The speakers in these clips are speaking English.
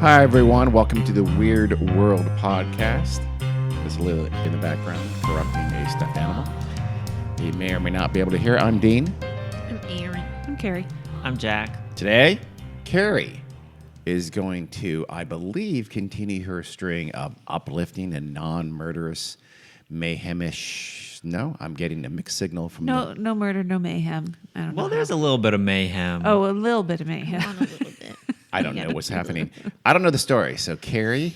Hi, everyone. Welcome to the Weird World podcast. There's a little in the background corrupting a stuffed animal. You may or may not be able to hear. I'm Dean. I'm Aaron. I'm Carrie. I'm Jack. Today, Carrie is going to, I believe, continue her string of uplifting and non-murderous, mayhemish. No, I'm getting a mixed signal from No murder, no mayhem. I don't know. Well, there's a little bit of mayhem. Oh, a little bit of mayhem. On a little bit. I don't know what's happening. I don't know the story. So, Carrie,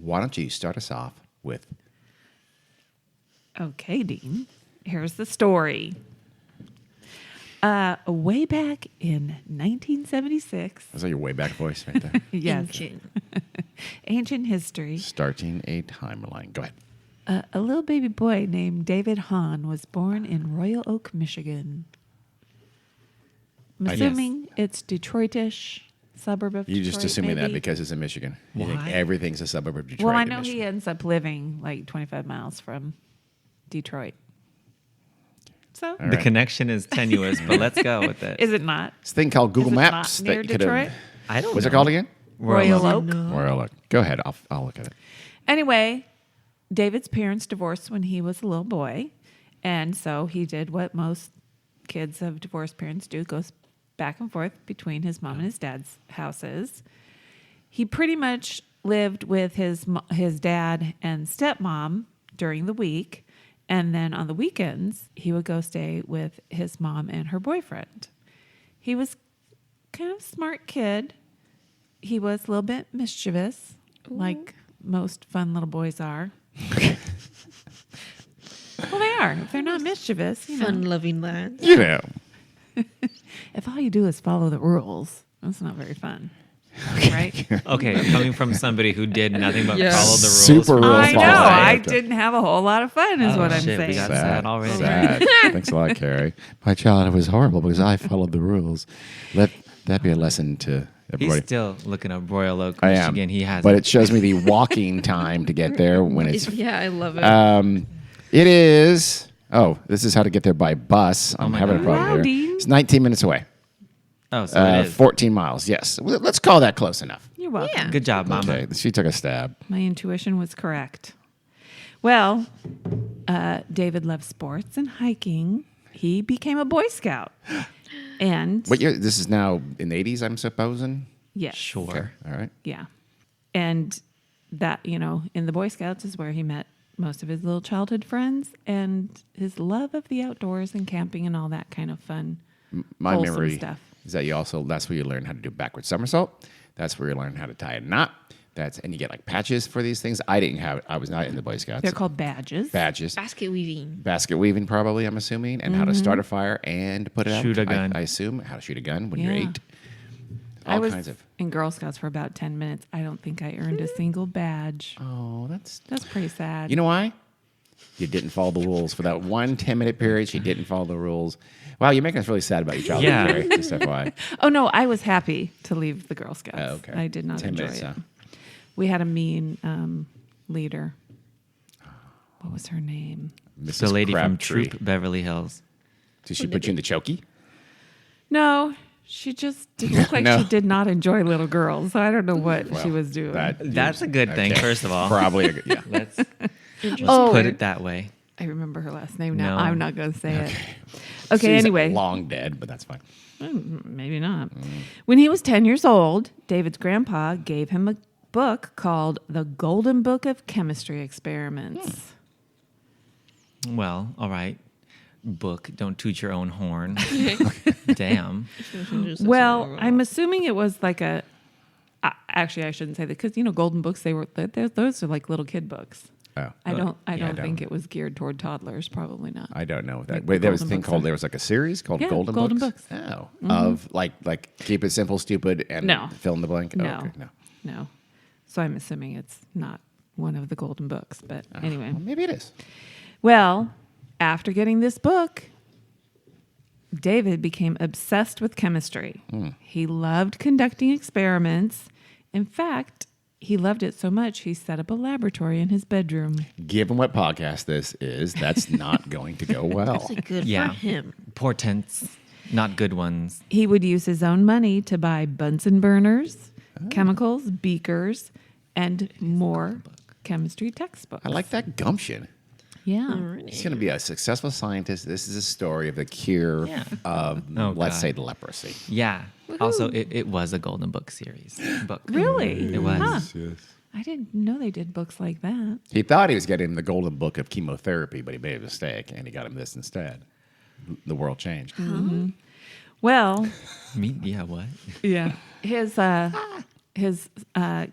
why don't you start us off with... Okay, Dean. Here's the story. Way back in 1976. Was that your way back voice right there? Yes. Ancient. Ancient history. Starting a timeline. Go ahead. A little baby boy named David Hahn was born in Royal Oak, Michigan. I'm assuming it's Detroitish, suburb of Detroit. You're just assuming that maybe? because it's in Michigan. You think Why? everything's a suburb of Detroit. Well, I in know Michigan. he ends up living like 25 miles from Detroit. So, All The right. connection is tenuous, but let's go with it. is it not? This thing called Google Is it Maps not near that could Detroit? have... I don't What's know. it called again? Royal Royal Oak. Royal Oak. Go ahead. I'll look at it. Anyway, David's parents divorced when he was a little boy. And so he did what most kids of divorced parents do, goes back and forth between his mom and his dad's houses. He pretty much lived with his dad and stepmom during the week. And then on the weekends, he would go stay with his mom and her boyfriend. He was kind of a smart kid. He was a little bit mischievous, like most fun little boys are. Well, they are. If they're not mischievous, you know. Fun-loving lads. You know. If all you do is follow the rules, that's not very fun. Right? Okay, coming from somebody who did nothing but Yeah. follow the rules. Super for rule I his know. follower. life. I Okay. didn't have a whole lot of fun, is Oh, what I'm shit, saying. we got sad already. Sad. Thanks a lot, Carrie. My childhood was horrible because I followed the rules. Let that be a lesson to everybody. He's still looking up Royal Oak, I am. Michigan. He has But it shows me the walking time to get there when it's... Yeah, I love it. It is... Oh, this is how to get there by bus. I'm my having a God. problem Wow, here. Dean. It's 19 minutes away. Oh, so it is. 14 miles, yes. Let's call that close enough. You're welcome. Yeah. Good job, Mama. Okay, she took a stab. My intuition was correct. Well, David loved sports and hiking. He became a Boy Scout. And What year? This is now in the 80s, I'm supposing? yes. Sure. All right. Yeah. And that, in the Boy Scouts is where he met most of his little childhood friends and his love of the outdoors and camping and all that kind of fun, My wholesome memory stuff. is that that's where you learn how to do backward somersault. That's where you learn how to tie a knot. And you get like patches for these things. I was not in the Boy Scouts. They're called badges. Badges. Basket weaving. Basket weaving, probably, I'm assuming, and how to start a fire and put it out. Shoot a gun. I assume how to shoot a gun when you're Yeah. 8. I All was kinds of. in Girl Scouts for about 10 minutes. I don't think I earned a single badge. Oh, that's. That's pretty sad. You know why? You didn't follow the rules for that 1 10-minute period. She didn't follow the rules. Wow, you're making us really sad about your childhood, Yeah. Carrie, just FYI. Oh, no, I was happy to leave the Girl Scouts. Oh, okay. I did not 10 enjoy minutes, it. huh? We had a mean leader. What was her name? Mrs. The lady from Crabtree. Troop Beverly Hills. Did she put you in the chokey? No, she just did look like No. she did not enjoy little girls. I don't know what Well, she was doing. That's a good thing, Okay. first of all. Probably. Yeah. Let's Oh, put it that way. I remember her last name now. No. I'm not going to say it. Okay, She's anyway. long dead, but that's fine. Maybe not. When he was 10 years old, David's grandpa gave him a book called The Golden Book of Chemistry Experiments. Well, all right. Book. Don't toot your own horn. Damn. Well, I'm assuming it was like actually, I shouldn't say that because, golden books, those are like little kid books. Oh. I don't Yeah, think it was geared toward toddlers. Probably not. I don't know that. Like Wait, there was a Golden thing Books called. are- There was like a series called Yeah, Golden Golden Books. Books. Oh, of like keep it simple, stupid, and No. fill in the blank. Oh, No. okay. No. No. So I'm assuming it's not one of the golden books. But anyway. Well, maybe it is. Well, after getting this book, David became obsessed with chemistry. He loved conducting experiments. In fact, he loved it so much, he set up a laboratory in his bedroom. Given what podcast this is, that's not going to go well. That's good Yeah. for him. Portents, not good ones. He would use his own money to buy Bunsen burners chemicals, beakers, and more chemistry textbooks. I like that gumption. Yeah. He's going to be a successful scientist. This is a story of the cure Yeah. of, Oh, let's God. say, leprosy. Yeah. Also, it was a Golden Book series book. Really? It was. Huh. Yes. I didn't know they did books like that. He thought he was getting the golden book of chemotherapy, but he made a mistake, and he got him this instead. The world changed. Well, Yeah, what? yeah. His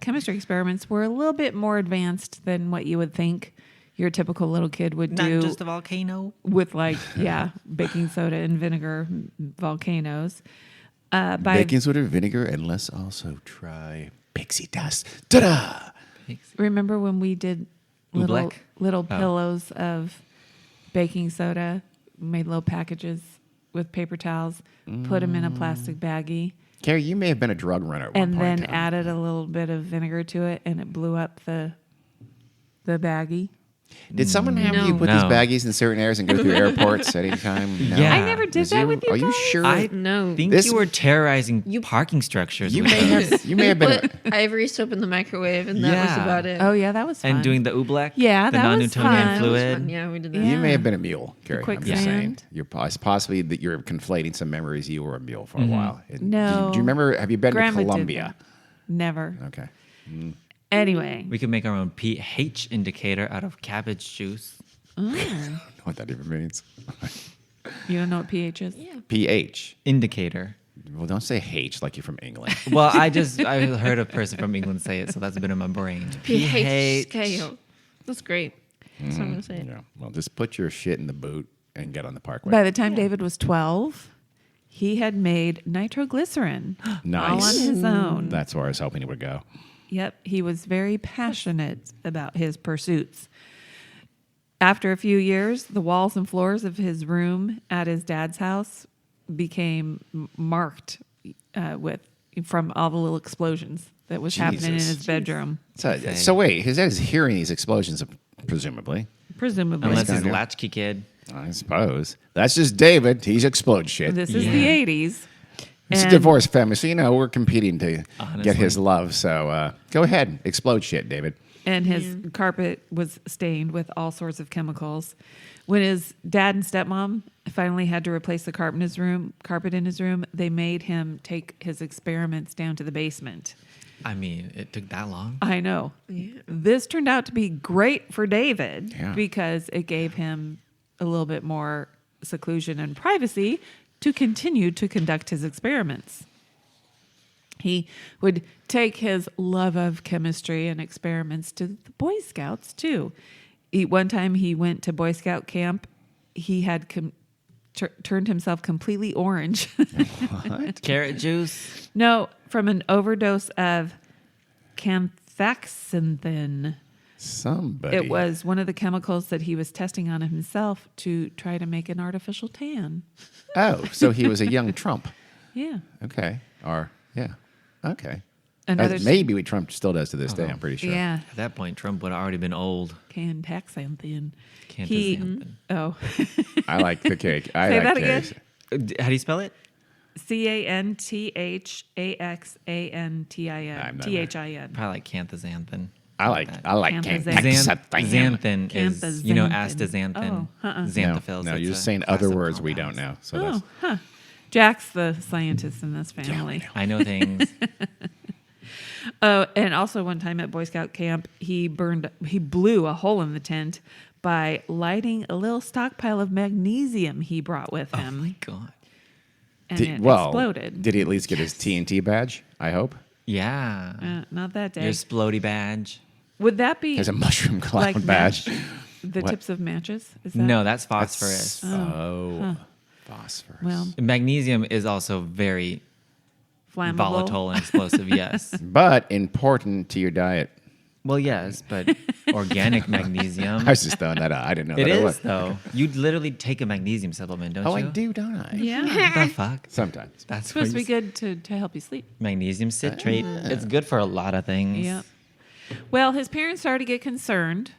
chemistry experiments were a little bit more advanced than what you would think your typical little kid would Not do just a volcano. with baking soda and vinegar volcanoes. By Baking soda, vinegar, and let's also try pixie dust. Ta-da! remember when we did little Oobleck? little Oh. pillows of baking soda, made little packages with paper towels, put them in a plastic baggie, Carrie, you may have been a drug runner at one and point in then time. added a little bit of vinegar to it, and it blew up the baggie. Did someone have No. you put No. these baggies in certain areas and go through airports at any time? No? Yeah. I never did Was that with you. Are you guys. sure? I No. think This- you were terrorizing You- parking structures. you with may those. have. You may have been. Put ivory soap in the microwave, and that was Yeah. about it. Oh yeah, that was fun. And doing the oobleck. Yeah, the that was non-Newtonian fun. That was fluid. fun. Yeah, we did that. Yeah. You may have been a mule, Carrie. I'm just quicksand. saying. You're possibly that you're conflating some memories. You were a mule for a while. No. Do you remember? Have you been Grandma to did Colombia? that. Never. Okay. Anyway, We could make our own pH indicator out of cabbage juice. I don't know what that even means. you don't know what pH is? Yeah. pH. Indicator. Well, don't say H like you're from England. Well, I heard a person from England say it, so that's been in my brain. pH scale. That's great. That's what I'm gonna say. Yeah. Well, just put your shit in the boot and get on the parkway. By the time David was 12, he had made nitroglycerin all on Nice. his own. That's where I was hoping he would go. Yep, he was very passionate about his pursuits. After a few years, the walls and floors of his room at his dad's house became marked from all the little explosions that was happening in Jesus. his bedroom, So wait, his dad is hearing these explosions, presumably. presumably. Unless gonna he's a do? latchkey kid. I suppose. That's just David. He's explode shit. This is Yeah. the 80s. It's a and- divorced family, so we're competing to get Honestly. his love. So go ahead, explode shit, David. And his carpet was stained with all sorts of chemicals. When his dad and stepmom finally had to replace the carpet in his room, they made him take his experiments down to the basement. I mean, it took that long. I know. Yeah. This turned out to be great for David Yeah. because it gave him a little bit more seclusion and privacy to continue to conduct his experiments. He would take his love of chemistry and experiments to the Boy Scouts too. One time he went to Boy Scout camp. He had turned himself completely orange. Carrot juice. No, from an overdose of canthaxanthin. Somebody. It was one of the chemicals that he was testing on himself to try to make an artificial tan. Oh, so he was a young Trump. Yeah. Okay. Or yeah. Okay. Another Maybe Trump still does to this day. I'm pretty sure. Yeah. At that point, Trump would have already been old. Canthaxanthin. Canthaxanthin. Oh. I like the cake. I Say like that again. cakes. How do you spell it? Canthaxanthin. I'm not- Thin. Probably like canthaxanthin. I like Canthaxanthin. canthaxanthin. Xanthin is, you know, Canthaxanthin. astaxanthin. Oh, Xanthophils. No, it's you're a just saying class other of words we compounds. don't know. So Oh, that's huh. Jack's the scientist in this family. I know things. Oh, and also one time at Boy Scout camp, he blew a hole in the tent by lighting a little stockpile of magnesium he brought with Oh him, my God. and it exploded. Did he at least get his TNT badge? I hope. Yeah. Not that day. Your splody badge. Would that be There's a mushroom cloud like badge. the What? tips of matches? Is that? No, that's phosphorus. Phosphorus. Well, Magnesium is also very flammable. volatile and explosive, yes. But important to your diet. Well, yes, but organic magnesium. I was just throwing that out. I didn't know It that is, though. You literally take a magnesium supplement, don't Oh, you? I do, don't I? Yeah, The fuck? Sometimes. That's supposed to what be you- good to help you sleep. Magnesium citrate. It's good for a lot of things. Yeah. Well, his parents started to get concerned,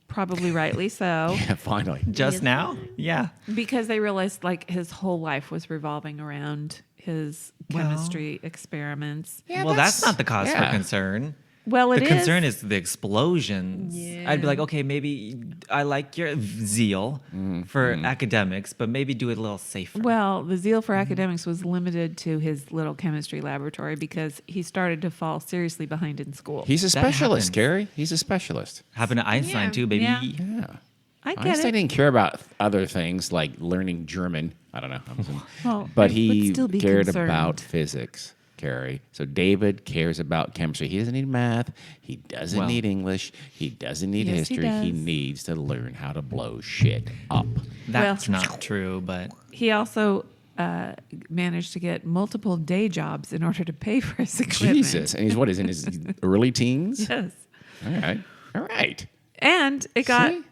probably rightly so, Yeah, finally. Just now? Yeah. because they realized like his whole life was revolving around his chemistry experiments. Yeah, well, that's not the cause for yeah. concern. Well, The concern is the explosions. Yeah. I'd be like, okay, maybe I like your zeal for academics, but maybe do it a little safer. Well, the zeal for academics was limited to his little chemistry laboratory because he started to fall seriously behind in school. He's a That specialist, happens. Gary. He's a specialist. Happened to Einstein Yeah. too, baby. Yeah. Yeah. I get Einstein it. didn't care about other things like learning German. I don't know. Well, I But would he still be cared concerned. about physics, Carrie. So David cares about chemistry. He doesn't need math. He doesn't Well. need English. He doesn't need Yes, he history. He does. needs to learn how to blow shit up. That's Well- not true, but He also managed to get multiple day jobs in order to pay for his equipment. Jesus. And he's what, is in his early teens? Yes. All right. All right. And it got See?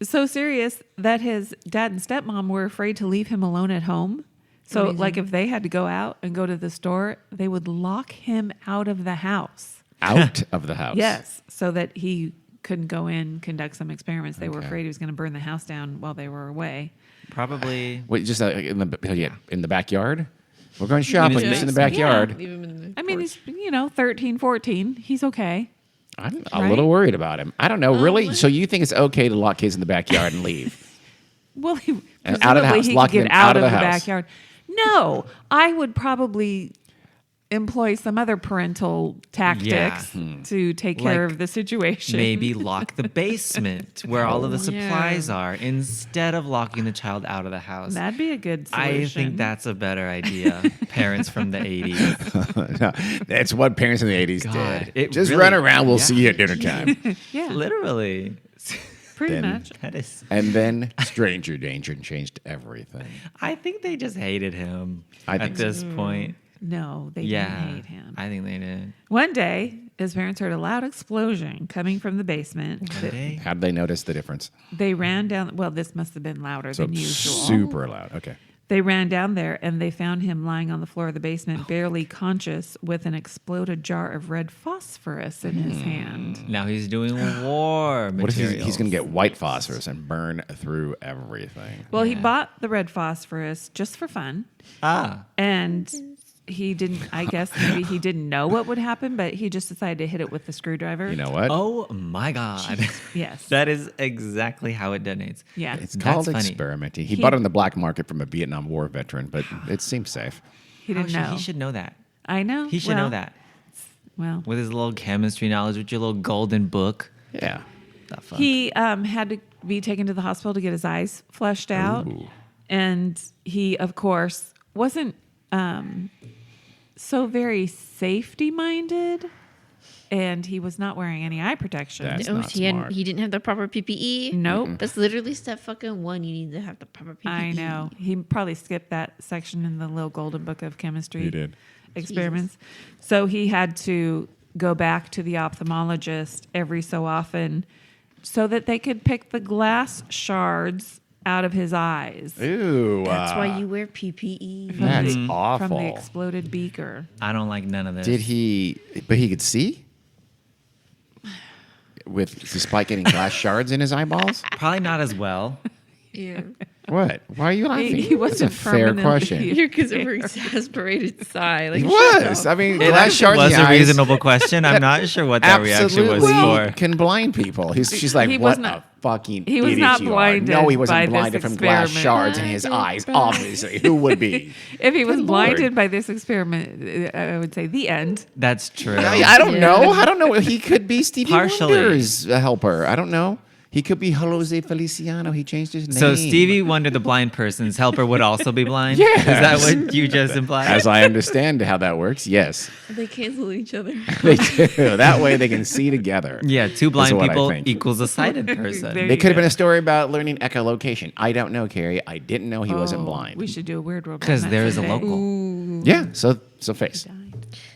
so serious that his dad and stepmom were afraid to leave him alone at home. So, Amazing. like, if they had to go out and go to the store, they would lock him out of the house. Out of the house. Yes, so that he couldn't go in, conduct some experiments. They were Okay. afraid he was going to burn the house down while they were away. probably Wait, just in the backyard? We're going shopping. his Just in the basement. backyard. Leave him in the I mean, porch. he's, 13, 14. He's okay. I'm a Right? little worried about him. I don't know. Really? So you think it's okay to lock kids in the backyard and leave? Well, And out of the presumably house, he lock could get them out out of of the the house. backyard. No, I would probably employ some other parental tactics to take care Like of the situation. maybe lock the basement where all of the Yeah. supplies are instead of locking the child out of the house. That'd be a good solution. I think that's a better idea. Parents from the 80s. No, that's what parents in the 80s God, did. it Just really- run around. We'll yeah. see you at dinner time. yeah, Literally. pretty then- much. That is. And then stranger danger changed everything. I think they just hated him I at think so. this point. No, they Yeah. didn't hate him. I think they did. One day, his parents heard a loud explosion coming from the basement. Did they? How'd they notice the difference? They ran down. Well, this must have been louder So than usual. super loud. Okay. They ran down there and they found him lying on the floor of the basement, barely conscious, with an exploded jar of red phosphorus in his hand. Now he's doing war What if materials. he's going to get white phosphorus and burn through everything? Well, he bought the red phosphorus just for fun, Ah. and he didn't. I guess maybe he didn't know what would happen, but he just decided to hit it with the screwdriver. You know what? Oh my God. Yes. That is exactly how it detonates. Yeah. It's That's called funny. experimenting. He bought it on the black market from a Vietnam War veteran, but it seems safe. He didn't know. He should know that. I know. He should know that. Well, With his little chemistry knowledge, with your little golden book. Yeah. Not fun. he had to be taken to the hospital to get his eyes flushed out, Ooh. and he, of course, wasn't so very safety minded, and he was not wearing any eye protection. That's Oh, not he, smart. he didn't have the proper PPE. Nope. That's literally step fucking one. You need to have the proper PPE. I know. He probably skipped that section in the little golden book of chemistry He did. experiments. So he had to go back to the ophthalmologist every so often so that they could pick the glass shards out of his eyes Ooh. That's why you wear PPE. That's from awful. the exploded beaker. I don't like none of this. Did he? But he could see. Despite getting glass shards in his eyeballs. Probably not as well. Yeah. What? Why are you laughing? He wasn't That's a fair permanently- question. Your kids are very exasperated sigh. Like, He shut was. up. I mean, It glass actually shards in was the a eyes reasonable question. I'm not sure what that reaction was absolutely for. can blind people. She's like, He what was a not- fucking he was idiot not you are. blinded No, he by wasn't this blinded from glass experiment. shards in his eyes. Obviously, who would be? If he was Good blinded Lord. by this experiment, I would say the end. That's true. I don't Yeah. know. I don't know. He could be Stevie Partially. Wonder's helper. I don't know. He could be Jose Feliciano. He changed his name. So Stevie Wonder, the blind person's helper, would also be blind? Yes. Is that what you just implied? As I understand how that works, yes. They cancel each other. They do. That way they can see together. Yeah, two blind what I people think. equals a sighted person. There They you could have go. been a story about learning echolocation. I don't know, Carrie. I didn't know he wasn't Oh, blind. We should do a weird robot. 'Cause there is a someday. local. Yeah, so face.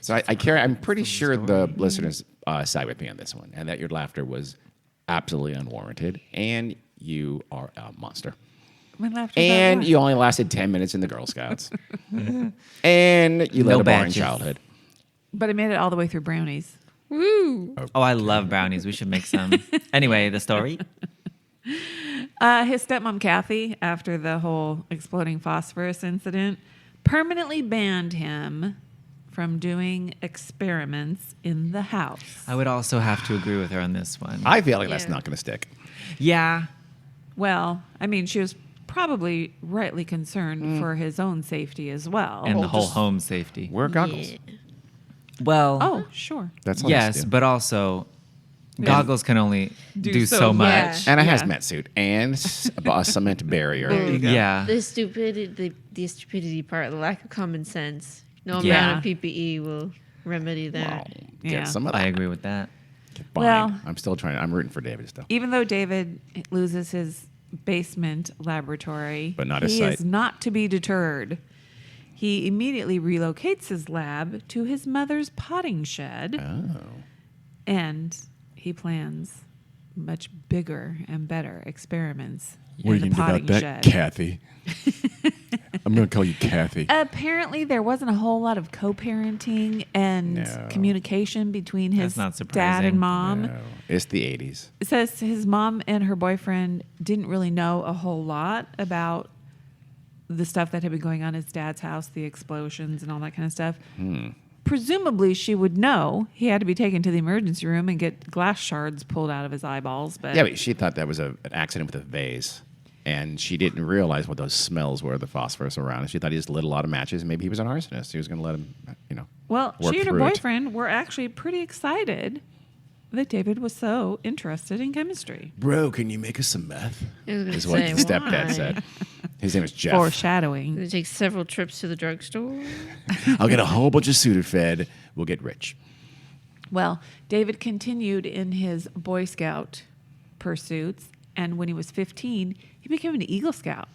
So I Carrie, I'm pretty sure the listeners side with me on this one, and that your laughter was absolutely unwarranted, and you are a monster. My laughter's And not you only lasted 10 minutes in the Girl Scouts. And you led No a boring badges. childhood. But I made it all the way through brownies. Woo. Oh, I love brownies. We should make some. Anyway, the story. His stepmom, Kathy, after the whole exploding phosphorus incident, permanently banned him from doing experiments in the house. I would also have to agree with her on this one. I feel like that's Yeah. not going to stick. Yeah. Well, I mean, she was probably rightly concerned for his own safety as well. And the whole just home safety. Wear goggles. Yeah. Well, Oh, sure. That's all you have to yes, do. but also goggles can only do so so much. much. And a Yeah. hazmat suit and a cement barrier. There you go. Yeah. The stupidity part, the lack of common sense. No Yeah. amount of PPE will remedy that. Well, Yeah. get some of that. I agree with that. Fine. Well- I'm still trying. I'm rooting for David still. Even though David loses his basement laboratory, But not his he site. is not to be deterred. He immediately relocates his lab to his mother's potting shed, Oh. and he plans much bigger and better experiments What are in you the going to do potting about shed. that, Kathy? I'm going to call you Kathy. Apparently, there wasn't a whole lot of co-parenting and No. communication between his That's not dad surprising. and mom. No, it's the 80s. It says his mom and her boyfriend didn't really know a whole lot about the stuff that had been going on at his dad's house, the explosions and all that kind of stuff. Presumably, she would know he had to be taken to the emergency room and get glass shards pulled out of his eyeballs. But Yeah, but she thought that was an accident with a vase. And she didn't realize what those smells were, the phosphorus around it. She thought he just lit a lot of matches and maybe he was an arsonist. He was going to let him, well, work she and her through it. boyfriend were actually pretty excited that David was so interested in chemistry. Bro, can you make us some meth? I was gonna Is what say, the stepdad why? said. His name is Jeff. Foreshadowing. It takes several trips to the drugstore. I'll get a whole bunch of Sudafed. We'll get rich. Well, David continued in his Boy Scout pursuits, and when he was 15, he became an Eagle Scout.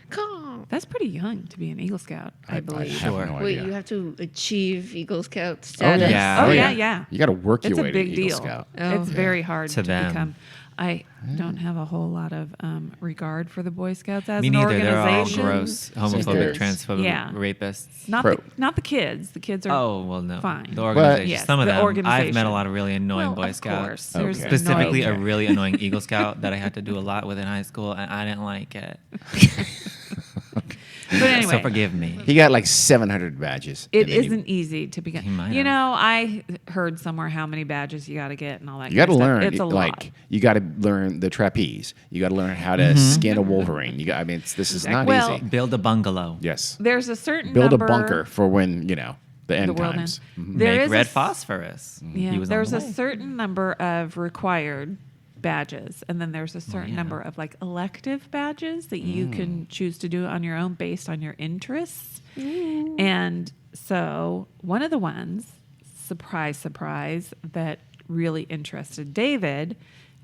Come. That's pretty young to be an Eagle Scout, I believe. have Sure. no Wait, idea. you have to achieve Eagle Scout Oh, status? Yeah. Oh, Oh, yeah, yeah. yeah. You got to work your It's a way big to Eagle deal. Scout. Oh. It's very hard To to them. become. I don't have a whole lot of regard for the Boy Scouts as Me an neither. They're all organization. gross, homophobic, Sisters. transphobic, Yeah. rapists. Not the kids. The kids are Oh, well, no. fine. The organization. Yes, some of the them. I've met organization. a lot of really annoying Well, Boy of Scouts. course. There's Okay. Specifically, Okay. a really annoying Eagle Scout that I had to do a lot with in high school, and I didn't like it. But anyway, So forgive me. He got like 700 badges. it and then isn't easy to begin. He might You have. know, I heard somewhere how many badges you got to get and all that. You got to kind of learn, stuff. It's a like, lot. you got to learn the trapeze. You got to learn how to skin a Wolverine. You got, I mean, this is not Well, easy. Build a bungalow. Yes. There's a certain Build number, a bunker for when, the end the world times. ends. There Make is red a, phosphorus. Yeah, He was on there's the a way. certain number of required badges, and then there's a certain yeah. number of like elective badges that you can choose to do on your own based on your interests. And so one of the ones, surprise, that really interested David,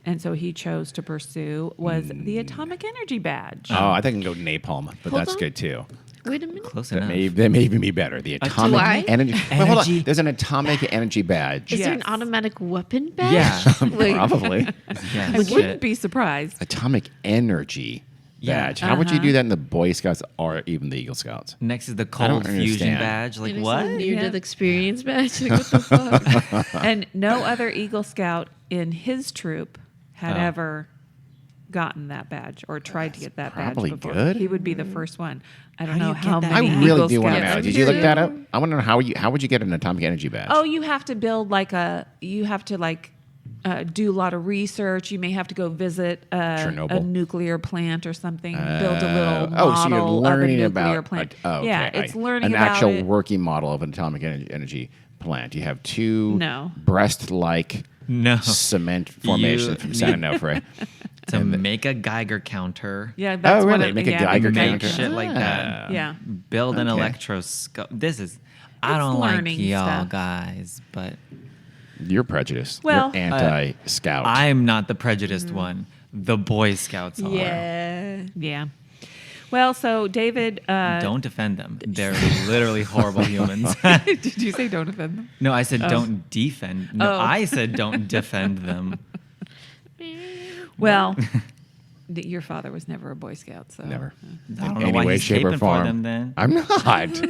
and so he chose to pursue was the atomic energy badge. Oh, I think I can go napalm, but Hold that's on. good too. Wait a minute. Close That enough. may even be better. The atomic Why? energy. Well, hold on. Energy. There's an atomic energy badge. Is there an Yes. automatic weapon badge? Yeah. Like, Probably. Yeah, I shit. wouldn't be surprised. Atomic energy Yeah. badge. How would you do that in the Boy Scouts or even the Eagle Scouts? Next is the I don't cold fusion understand. badge. Like It is what? a near-death Yeah. experience badge. Like, what the fuck? And no other Eagle Scout in his troop had Oh. ever gotten that badge or tried to get that badge probably before. good. He would be the first one. I don't How do know you get how that many I badge? really Eagle do want to Scouts know. I'm Did you look that up? curious. I want to know how would you get an atomic energy badge? Oh, you have to build you have to do a lot of research. You may have to go visit a Chernobyl. nuclear plant or something. Build a little model oh, so you're learning of a nuclear about plant. okay, yeah, it's learning an about actual it. working model of an atomic energy plant. You have two No. breast-like No. cement formations You from San Onofre. To make a Geiger counter. Yeah, that's Oh, what really? it, Make a yeah, Geiger make counter? Shit like that. Yeah. Build an Okay. electroscope. This is. I It's don't like learning y'all stuff. guys, but You're prejudiced. Well, You're anti-scout. I'm not the prejudiced one. The Boy Scouts are. Yeah. Yeah. Well, so David. Don't defend them. They're literally horrible humans. Did you say don't offend them? No, I said don't defend. No, Oh. I said don't defend them. Well, your father was never a Boy Scout, so Never. I don't In know any why way, he's shape, or caping for form. them then. I'm not.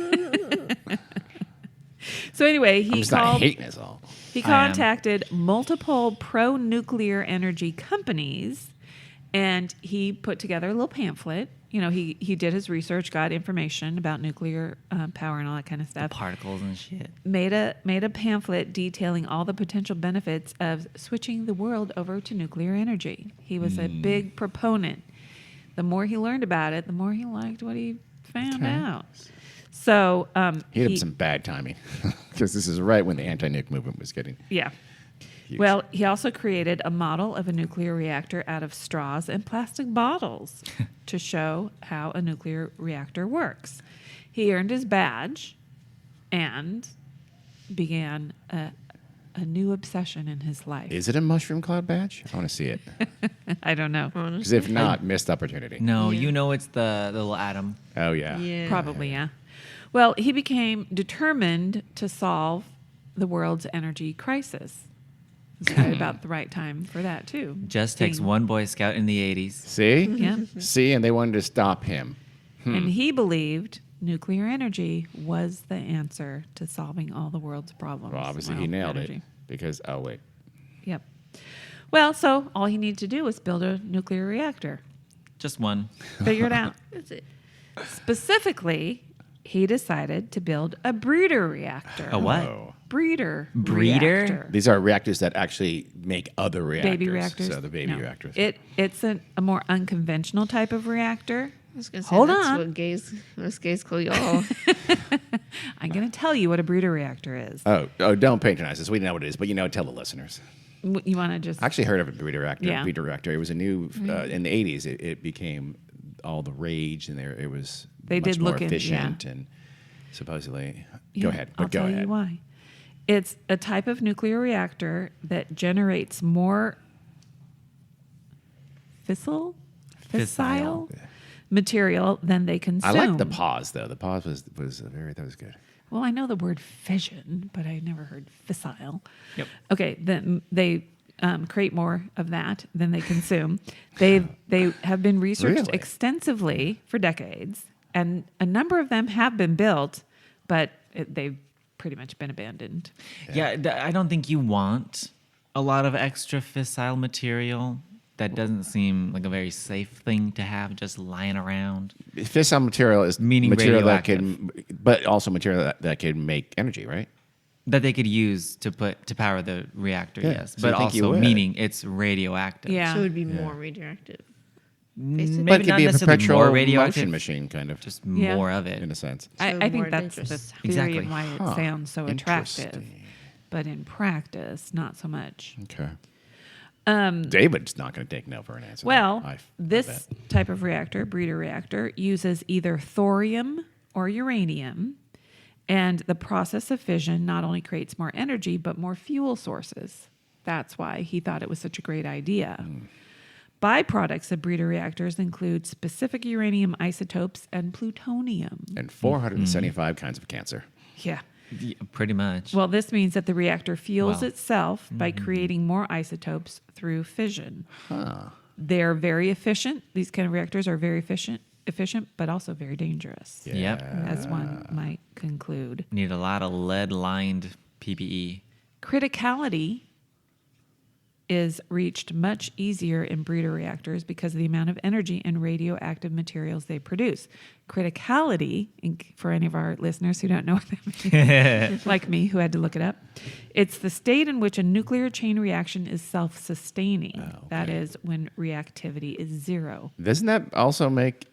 So anyway, I'm he just not called. hating us all. He I am. contacted multiple pro-nuclear energy companies, and he put together a little pamphlet he did his research, got information about nuclear power and all that kind of stuff. Particles and shit. Made a pamphlet detailing all the potential benefits of switching the world over to nuclear energy. He was a big proponent. The more he learned about it, the more he liked what he found out. So he had some bad timing because this is right when the anti-nuke movement was getting yeah. huge. Well, he also created a model of a nuclear reactor out of straws and plastic bottles to show how a nuclear reactor works. He earned his badge and began a new obsession in his life. Is it a mushroom cloud badge? I want to see it. I don't know. Because if not, missed opportunity. No, Yeah. it's the little atom. Oh, yeah. Yeah. Probably, yeah. Well, he became determined to solve the world's energy crisis. It's right about the right time for that, too. Just takes Being- one Boy Scout in the 80s. See? Yeah. See? And they wanted to stop him. And he believed nuclear energy was the answer to solving all the world's problems. Well, obviously he Well, nailed energy. it. Because, oh, wait. Yep. Well, so all he needed to do was build a nuclear reactor. Just one. Figure it out. That's it. Specifically, he decided to build a breeder reactor. A what? Oh. Breeder. Breeder? Reactor. These are reactors that actually make other reactors. Baby reactors. So the baby No. reactors. It's a more unconventional type of reactor. I was gonna say Hold that's on. what us gays call y'all. I'm going to tell you what a breeder reactor is. Oh, don't patronize us. We know what it is, but tell the listeners. You want to just I actually heard of a breeder reactor. Yeah. Breeder reactor. It was a new in the 80s. It became all the rage, and it was They much did more look in- efficient and supposedly. Go Yeah, ahead. I'll But go tell ahead. you why. It's a type of nuclear reactor that generates more fissile material than they consume. I like the pause though. The pause was that was good. Well, I know the word fission, but I never heard fissile. Yep. Okay, then they create more of that than they consume. They have been researched Really? extensively for decades, and a number of them have been built, but they've pretty much been abandoned. Yeah, I don't think you want a lot of extra fissile material. That doesn't seem like a very safe thing to have just lying around. Fissile material is Meaning material that radioactive. can, but also material that can make energy, right? That they could use to power the reactor, Yeah, yes. so I But think you also would. meaning it's radioactive. Yeah. So it would be more radioactive. Maybe But it could not be a necessarily perpetual more radioactive, motion machine, kind of, just Yeah. more of it. in a sense. I So think more that's the dangerous. theory Exactly. and why it Huh. sounds so attractive. Interesting. But in practice, not so much. Okay. David's not going to take no for an answer. Well, I this type of reactor, breeder reactor, uses either thorium or uranium. And the process of fission not only creates more energy, but more fuel sources. That's why he thought it was such a great idea. Byproducts of breeder reactors include specific uranium isotopes and plutonium. and 475 kinds of cancer. Yeah. Yeah, pretty much. Well, this means that the reactor fuels Wow. itself by creating more isotopes through fission. They're very efficient. These kind of reactors are very efficient, but also very dangerous, Yep. as one might conclude. Need a lot of lead-lined PPE. Criticality is reached much easier in breeder reactors because of the amount of energy and radioactive materials they produce. Criticality, for any of our listeners who don't know what that means, like me who had to look it up, it's the state in which a nuclear chain reaction is self-sustaining. That is when reactivity is zero. Doesn't that also make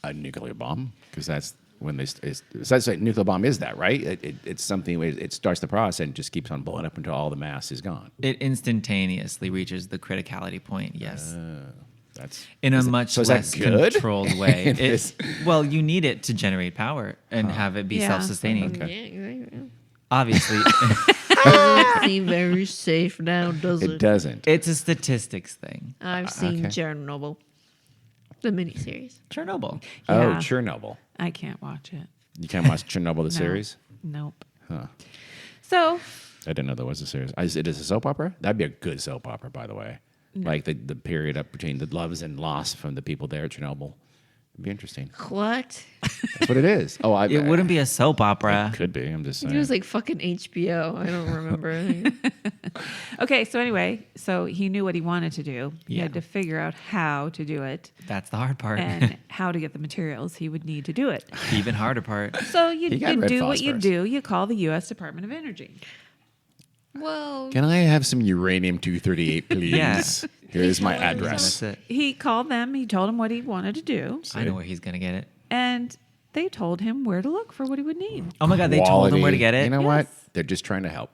a nuclear bomb? Because that's when that's like nuclear bomb is that, right? It's something where it starts the process and just keeps on blowing up until all the mass is gone. It instantaneously reaches the criticality point, yes. That's In a is it- much so is that less good? controlled way. It It- is. well, you need it to generate power and have it be Yeah. self-sustaining. Yeah, exactly. Obviously, Doesn't seem very safe now, does It it? doesn't. it's a statistics thing. I've seen okay. Chernobyl, the miniseries. Chernobyl. Oh, Yeah. Chernobyl. I can't watch it. You can't watch Chernobyl the No. series? Nope. Huh. So, I didn't know there was a series. It is a soap opera? That'd be a good soap opera, by the way. Like the period up between the loves and loss from the people there at Chernobyl. It'd be interesting. What? That's what it is. Oh, It wouldn't be a soap opera. Could be. I'm just saying. It was like fucking HBO. I don't remember. Okay, so anyway, so he knew what he wanted to do. He Yeah. had to figure out how to do it That's the hard part. and how to get the materials he would need to do it. Even harder part. So you He got red do what you phosphorus. do. You call the U.S. Department of Energy. Well, Can I have some uranium-238, please? Yeah. Here's my That's address. That's it. He called them. He told them what he wanted to do, I know where he's gonna get it. and they told him where to look for what he would need. Oh my god, they told him where to get it. You know what? Yes. They're just trying to help.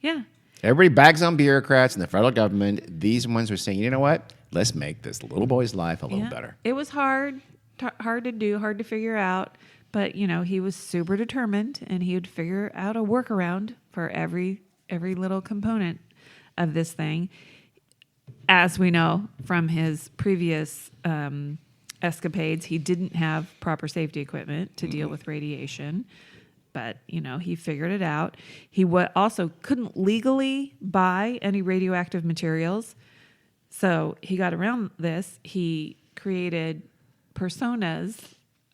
Yeah. Everybody bags on bureaucrats and the federal government. These ones are saying, you know what? Let's make this little boy's life a little Yeah. better. It was hard to do, hard to figure out, but he was super determined, and he would figure out a workaround for every little component of this thing. As we know from his previous escapades, he didn't have proper safety equipment to deal with radiation, but he figured it out. He also couldn't legally buy any radioactive materials, so he got around this. He created personas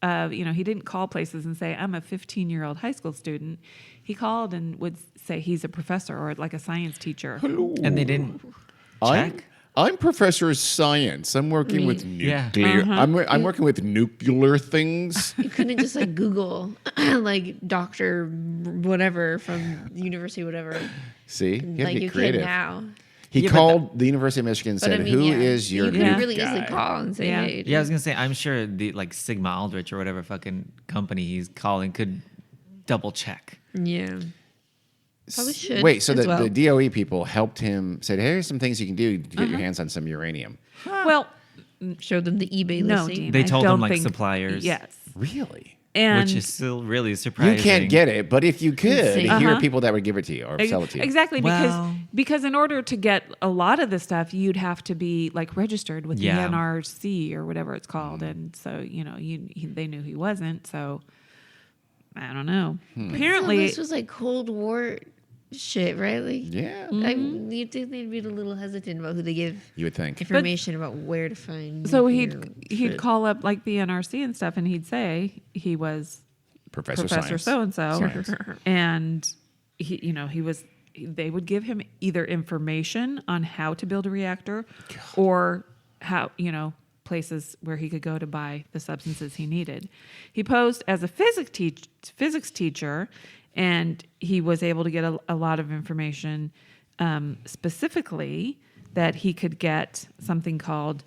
of, he didn't call places and say, I'm a 15-year-old high school student. He called and would say he's a professor or like a science teacher. And they didn't check. I'm Professor of Science. I'm working with Yeah. nuclear. I'm working with nuclear things. you couldn't just like Google like doctor whatever from university whatever See, you have like to you get creative. can now. He Yeah, but called the University of Michigan and But I said, mean, "Who yeah, is your you new could really guy?" easily call and say, Yeah. hey, Yeah, I was gonna say, I'm sure the like Sigma Aldrich or whatever fucking company he's calling could double check. yeah. Probably should. Wait, so as well. the DOE people helped him, said, here's some things you can do to get your hands on some uranium. Well, Showed them the eBay no, listing. Dean, They I told don't them, like, think- suppliers. Yes. Really? And Which is still really surprising. You can't get it, but if you could, Insane. here are people that would give it to you or sell it to you. Exactly, Well- because in order to get a lot of this stuff, you'd have to be like registered with Yeah. the NRC or whatever it's called, and so they knew he wasn't. So I don't know. Apparently, this was like Cold War shit, right? Like, Yeah, you think they'd be a little hesitant about who they give you would think. information about where to find. so nuclear he'd shit. call up like the NRC and stuff, and he'd say he was Professor Professor Science. so and so, Science. and they would give him either information on how to build a reactor, or how places where he could go to buy the substances he needed. He posed as a physics teacher, and he was able to get a lot of information, specifically that he could get something called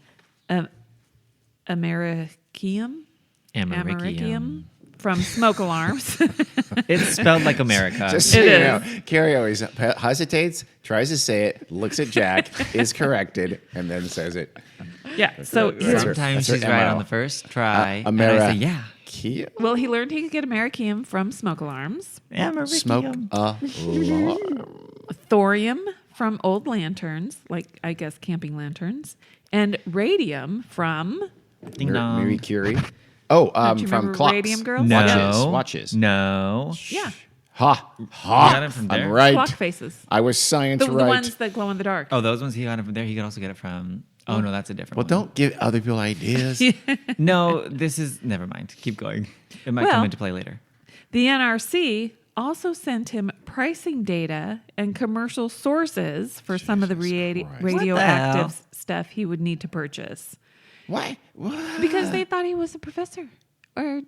americium from smoke alarms. It's spelled like America. Just so It you is. know, Carrie always hesitates, tries to say it, looks at Jack, is corrected, and then says it. Yeah. So That's her- Sometimes that's her she's right MO. on the first try. And I say, yeah. Kia? he learned he could get americium from smoke alarms, Smoke alarm. thorium from old lanterns, like I guess camping lanterns, and radium from Ding dong. Marie Curie. Oh, Don't you from remember clocks. Radium Girls? No. Watches. No. yeah, Ha. You Ha. got it from I'm there? right. clock faces. I was science The right. ones that glow in the dark. Oh, those ones he got it from there. He could also get it from. Oh no, that's a different Well, one. don't give other people ideas. No, this is. Never mind. Keep going. It might Well- come into play later. The NRC also sent him pricing data and commercial sources for some of the Jesus Christ. radioactive What the hell? stuff he would need to purchase, Why? What? because they thought he was a professor, or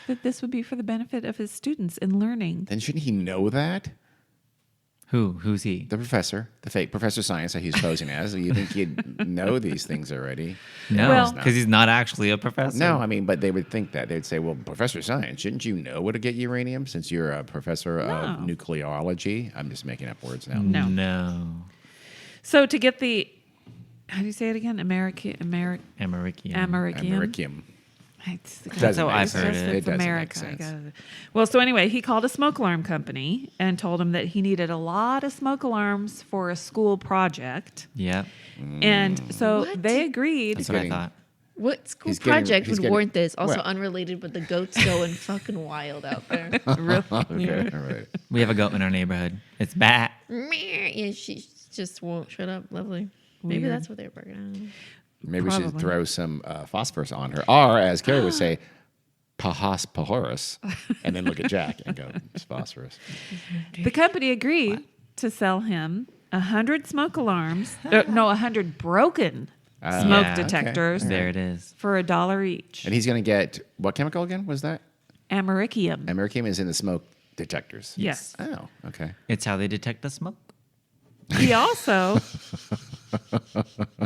that this would be for the benefit of his students in learning. Then shouldn't he know that? Who's he? The professor, the fake Professor Science that he's posing as. You think he'd know these things already? No, Well- because he's not actually a professor. No, I mean, but they would think that. They'd say, well, Professor Science, shouldn't you know where to get uranium since you're a professor of No. nuclearology? I'm just making up words now. No. No. So to get the, how do you say it again? Americium. Americium. Americium. That's Doesn't how make I've sense. heard it. It doesn't make America. sense. Well, so anyway, he called a smoke alarm company and told him that he needed a lot of smoke alarms for a school project. Yep. And so What? they agreed. That's what I getting- thought. What school He's getting- project he's would getting- warrant this? Also well- unrelated, but the goats going fucking wild out there. Really? Okay, all right. We have a goat in our neighborhood. It's Bat. Yeah, she just won't shut up. Lovely. Maybe Weird. that's what they're barking on. Maybe we should Probably. throw some phosphorus on her. Or, as Carrie would say, pahas pahorus. And then look at Jack and go, it's phosphorus. The company agreed to sell him 100 smoke alarms. 100 broken smoke Yeah. detectors There it is. for $1 each. And he's going to get, what chemical again was that? Americium. Americium is in the smoke detectors. Yes. Oh, okay. It's how they detect the smoke. He also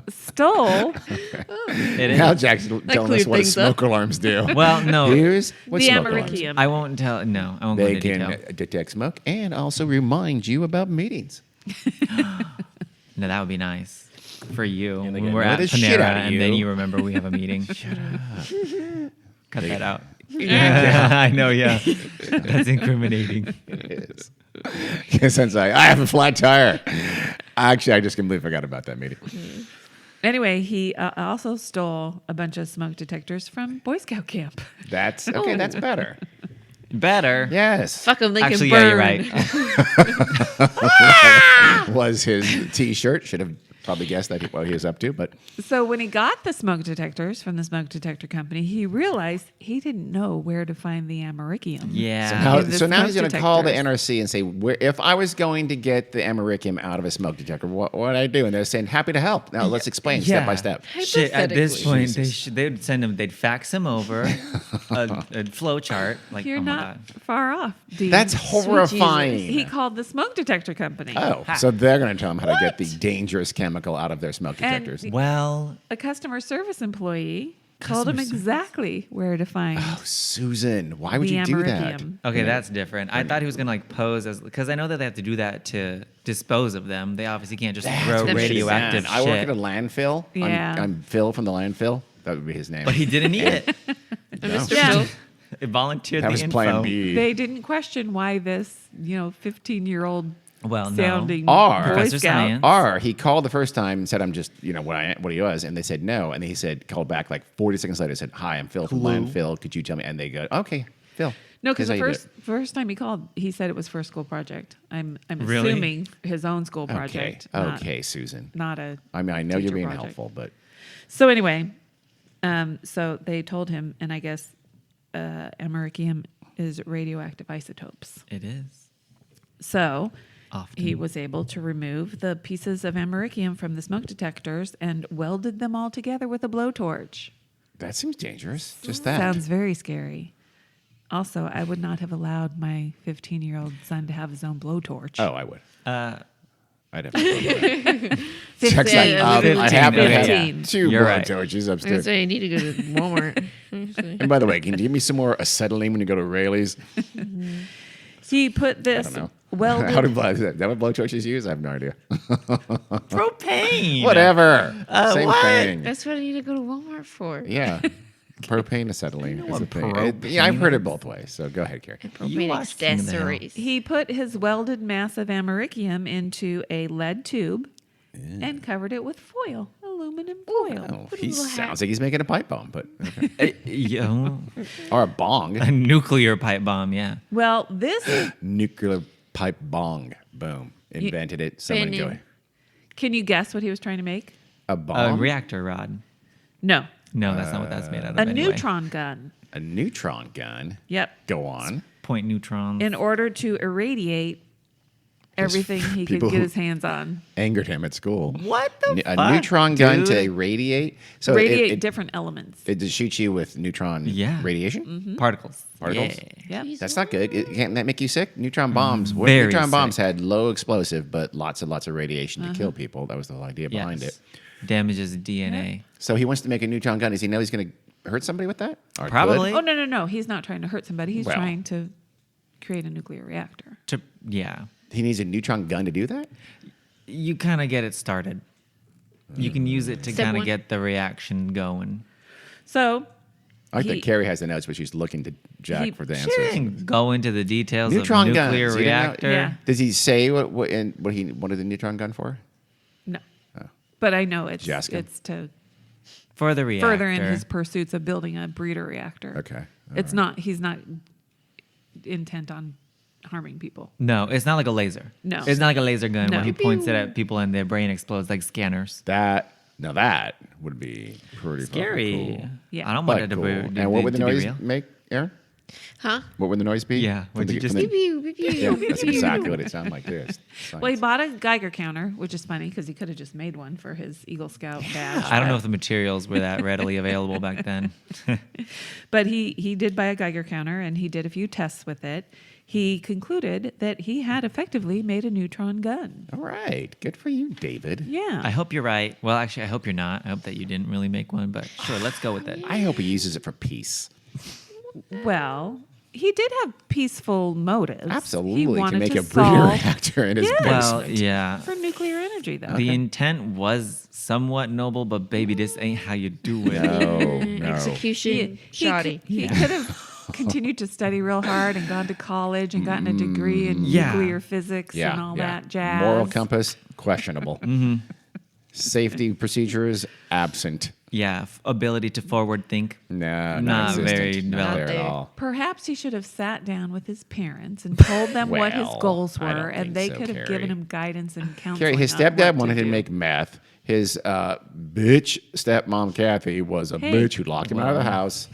stole It is. Now Jack's telling us cleared what things up. smoke alarms do. Well, no. Here's what the smoke alarms. Americium. I won't tell. No, I won't go They into can detail. detect smoke and also remind you about meetings. No, that would be nice for you they when get we're annoy at the shit Panera out of and then you. you remember we have a meeting. Shut up. Cut that out. I know, yeah. That's incriminating. It is. Since I have a flat tire. Actually, I just completely forgot about that meeting. Anyway, he also stole a bunch of smoke detectors from Boy Scout camp. That's okay. That's better. Better. Yes. Fuck them, they Actually, can yeah, burn. you're right. Was his T-shirt. Should have probably guessed that what he was up to, but So when he got the smoke detectors from the smoke detector company, he realized he didn't know where to find the americium. Yeah. The so now he's smoke going to call the detectors. NRC and say, if I was going to get the americium out of a smoke detector, what would I do? And they're saying, happy to help. Now let's explain step by step. Shit, at this Hypothetically. point, they'd send him, they'd fax him over a flow chart. Like, You're oh my not God. far off, Dean. That's Jesus. horrifying. He called the smoke detector company. Oh, so they're going to tell him how to get the dangerous chemical out of their smoke detectors. Well, A customer service employee told him exactly where to find Oh, Susan, why would the you do that? americium. okay, that's different. I thought he was going to like pose as, because I know that they have to do that to dispose of them. They obviously can't just throw what it is. radioactive I work at a shit. landfill. Yeah. I'm Phil from the landfill. That would be his name. But he didn't need it. Mr. Yeah. Phil. It volunteered that the was info. plan B. They didn't question why this, 15-year-old Well, no. sounding Or- Boy Professor Scout. Science. Or he called the first time and said, I'm just, what he was. And they said no. And he said, called back like 40 seconds later, said, hi, I'm Phil from landfill. Could you tell me? And they go, okay, Phil. No, because Here's the how you do first time he called, he said it was for a school project. I'm Really? assuming his own school it. project. Okay, Susan. Not a. I mean, I know you're teacher being project. helpful, but So anyway, so they told him, and I guess americium is radioactive isotopes. It is. So Often. he was able to remove the pieces of americium from the smoke detectors and welded them all together with a blowtorch. that seems dangerous. Just that. Sounds very scary. Also, I would not have allowed my 15-year-old son to have his own blowtorch. Oh, I would. I'd have to. 15. Check's Yeah, like, yeah, I 15, have to have 15. two You're right. blowtorches I was upstairs. gonna say I need to go to Walmart. And by the way, can you give me some more acetylene when you go to Rayleigh's? He put I this don't know. welded. How do is that what blowtorches use? I have no idea. Propane. Whatever. Same what? thing. That's what I need to go to Walmart for. Yeah. Propane acetylene is what a thing. propane Yeah, I've heard it both ways. So go ahead, Carrie. And You propane watched King of the Hill. accessories. He put his welded mass of americium into a lead tube and covered it with foil, aluminum foil. Oh, Put a he little hat. sounds like he's making a pipe bomb, but okay. Or a bong. A nuclear pipe bomb, yeah. Well, this Nuclear pipe bong. Boom. Invented it. Someone Brand go. new. can you guess what he was trying to make? A A bomb? reactor rod. No, No, that's not what that's made out of. a anyway. neutron gun. A neutron gun. Yep. Go on. Point neutrons. In order to irradiate everything he could people get who- his hands on. Angered him at school. What the A fuck, neutron gun dude? to irradiate. So Radiate it different elements. It just shoots you with neutron Yeah. radiation? Particles. Particles? Yeah. Yep. That's not good. Can't that make you sick? Neutron bombs. Very neutron bombs sick. had low explosive, but lots and lots of radiation to kill people. That was the whole idea behind Yes. it. Damages DNA. So he wants to make a neutron gun. Does he know he's going to hurt somebody with that? Or Probably. Oh, no. He's not trying to hurt somebody. He's Well. trying to create a nuclear reactor. Yeah. could? He needs a neutron gun to do that? You kind of get it started. You can use it to Step kind of one. get the reaction going. So I like He- that Carrie has the notes, but she's looking to Jack He- for the She answers. didn't go into the details Neutron of guns. nuclear You didn't know- reactor. Yeah. Does he say what he wanted the neutron gun for? no. Oh. But I know it's Just ask him. it's to For the reactor. further in his pursuits of building a breeder reactor. Okay. It's not. He's not intent on harming people. No, it's not like a laser. No. It's not like a laser gun No. where he points it at people and their brain explodes like scanners. That Now that would be pretty fucking Scary. cool. Yeah. I don't But want it to cool. be. And what would the to be noise real. make, Aaron? Huh? What would the noise be? Yeah, From would you just- from Pew, pew, pew, yeah, pew, that's pew. exactly what it sounded like. This. Well, he bought a Geiger counter, which is funny because he could have just made one for his Eagle Scout badge. I don't know if the materials were that readily available back then. But he did buy a Geiger counter, and he did a few tests with it. He concluded that he had effectively made a neutron gun. All right. Good for you, David. Yeah. I hope you're right. Well, actually, I hope you're not. I hope that you didn't really make one, but sure, let's go with it. I hope he uses it for peace. Well, he did have peaceful motives. He Absolutely. To wanted make to a breeder solve reactor in his Yeah. Well, basement. yeah. for nuclear energy, though. The intent was somewhat noble, but baby, this ain't how you do it. No. Execution. Shoddy. He could have continued to study real hard and gone to college and gotten a degree in Yeah. nuclear physics Yeah. and all yeah. that jazz. Moral compass, questionable. Safety procedures, absent. Yeah, ability to forward think. Nah, Not non-existent. very Not developed. there at There. all. Perhaps he should have sat down with his parents and told them what his Well, goals I don't were, and think they so, could have Carrie. given him guidance and counseling. Carrie, his on what stepdad wanted him to do. make meth. His bitch stepmom, Kathy, was a Hey. bitch who locked him out of the house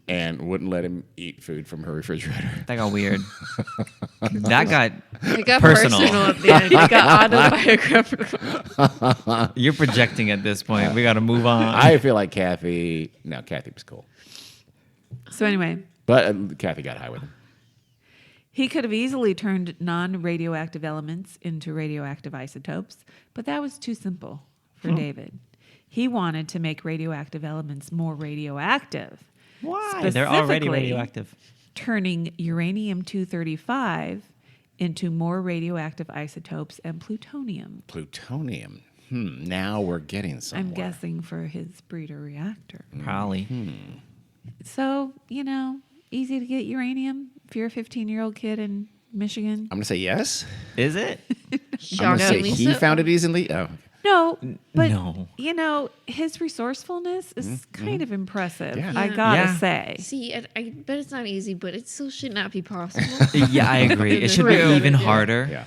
and wouldn't let him eat food from her refrigerator. That got weird. That got It got Personal. personal at the end. It got autobiographical. you're projecting at this point. We got to move on. I feel like Kathy was cool. So anyway, But Kathy got high with him. he could have easily turned non-radioactive elements into radioactive isotopes, but that was too simple for David. He wanted to make radioactive elements more radioactive. Why? They're already Specifically, radioactive. Turning uranium-235 into more radioactive isotopes and plutonium. Plutonium. Now we're getting somewhere. I'm guessing for his breeder reactor. Probably. So, easy to get uranium if you're a 15-year-old kid in Michigan. I'm going to say yes. Is it? I'm going to say Shockingly he so. found it easily. Oh, No, but No. his resourcefulness is kind of impressive. Yeah. I gotta Yeah. say. See, I bet it's not easy, but it still should not be possible. Yeah, I agree. It should True. be even harder. yeah.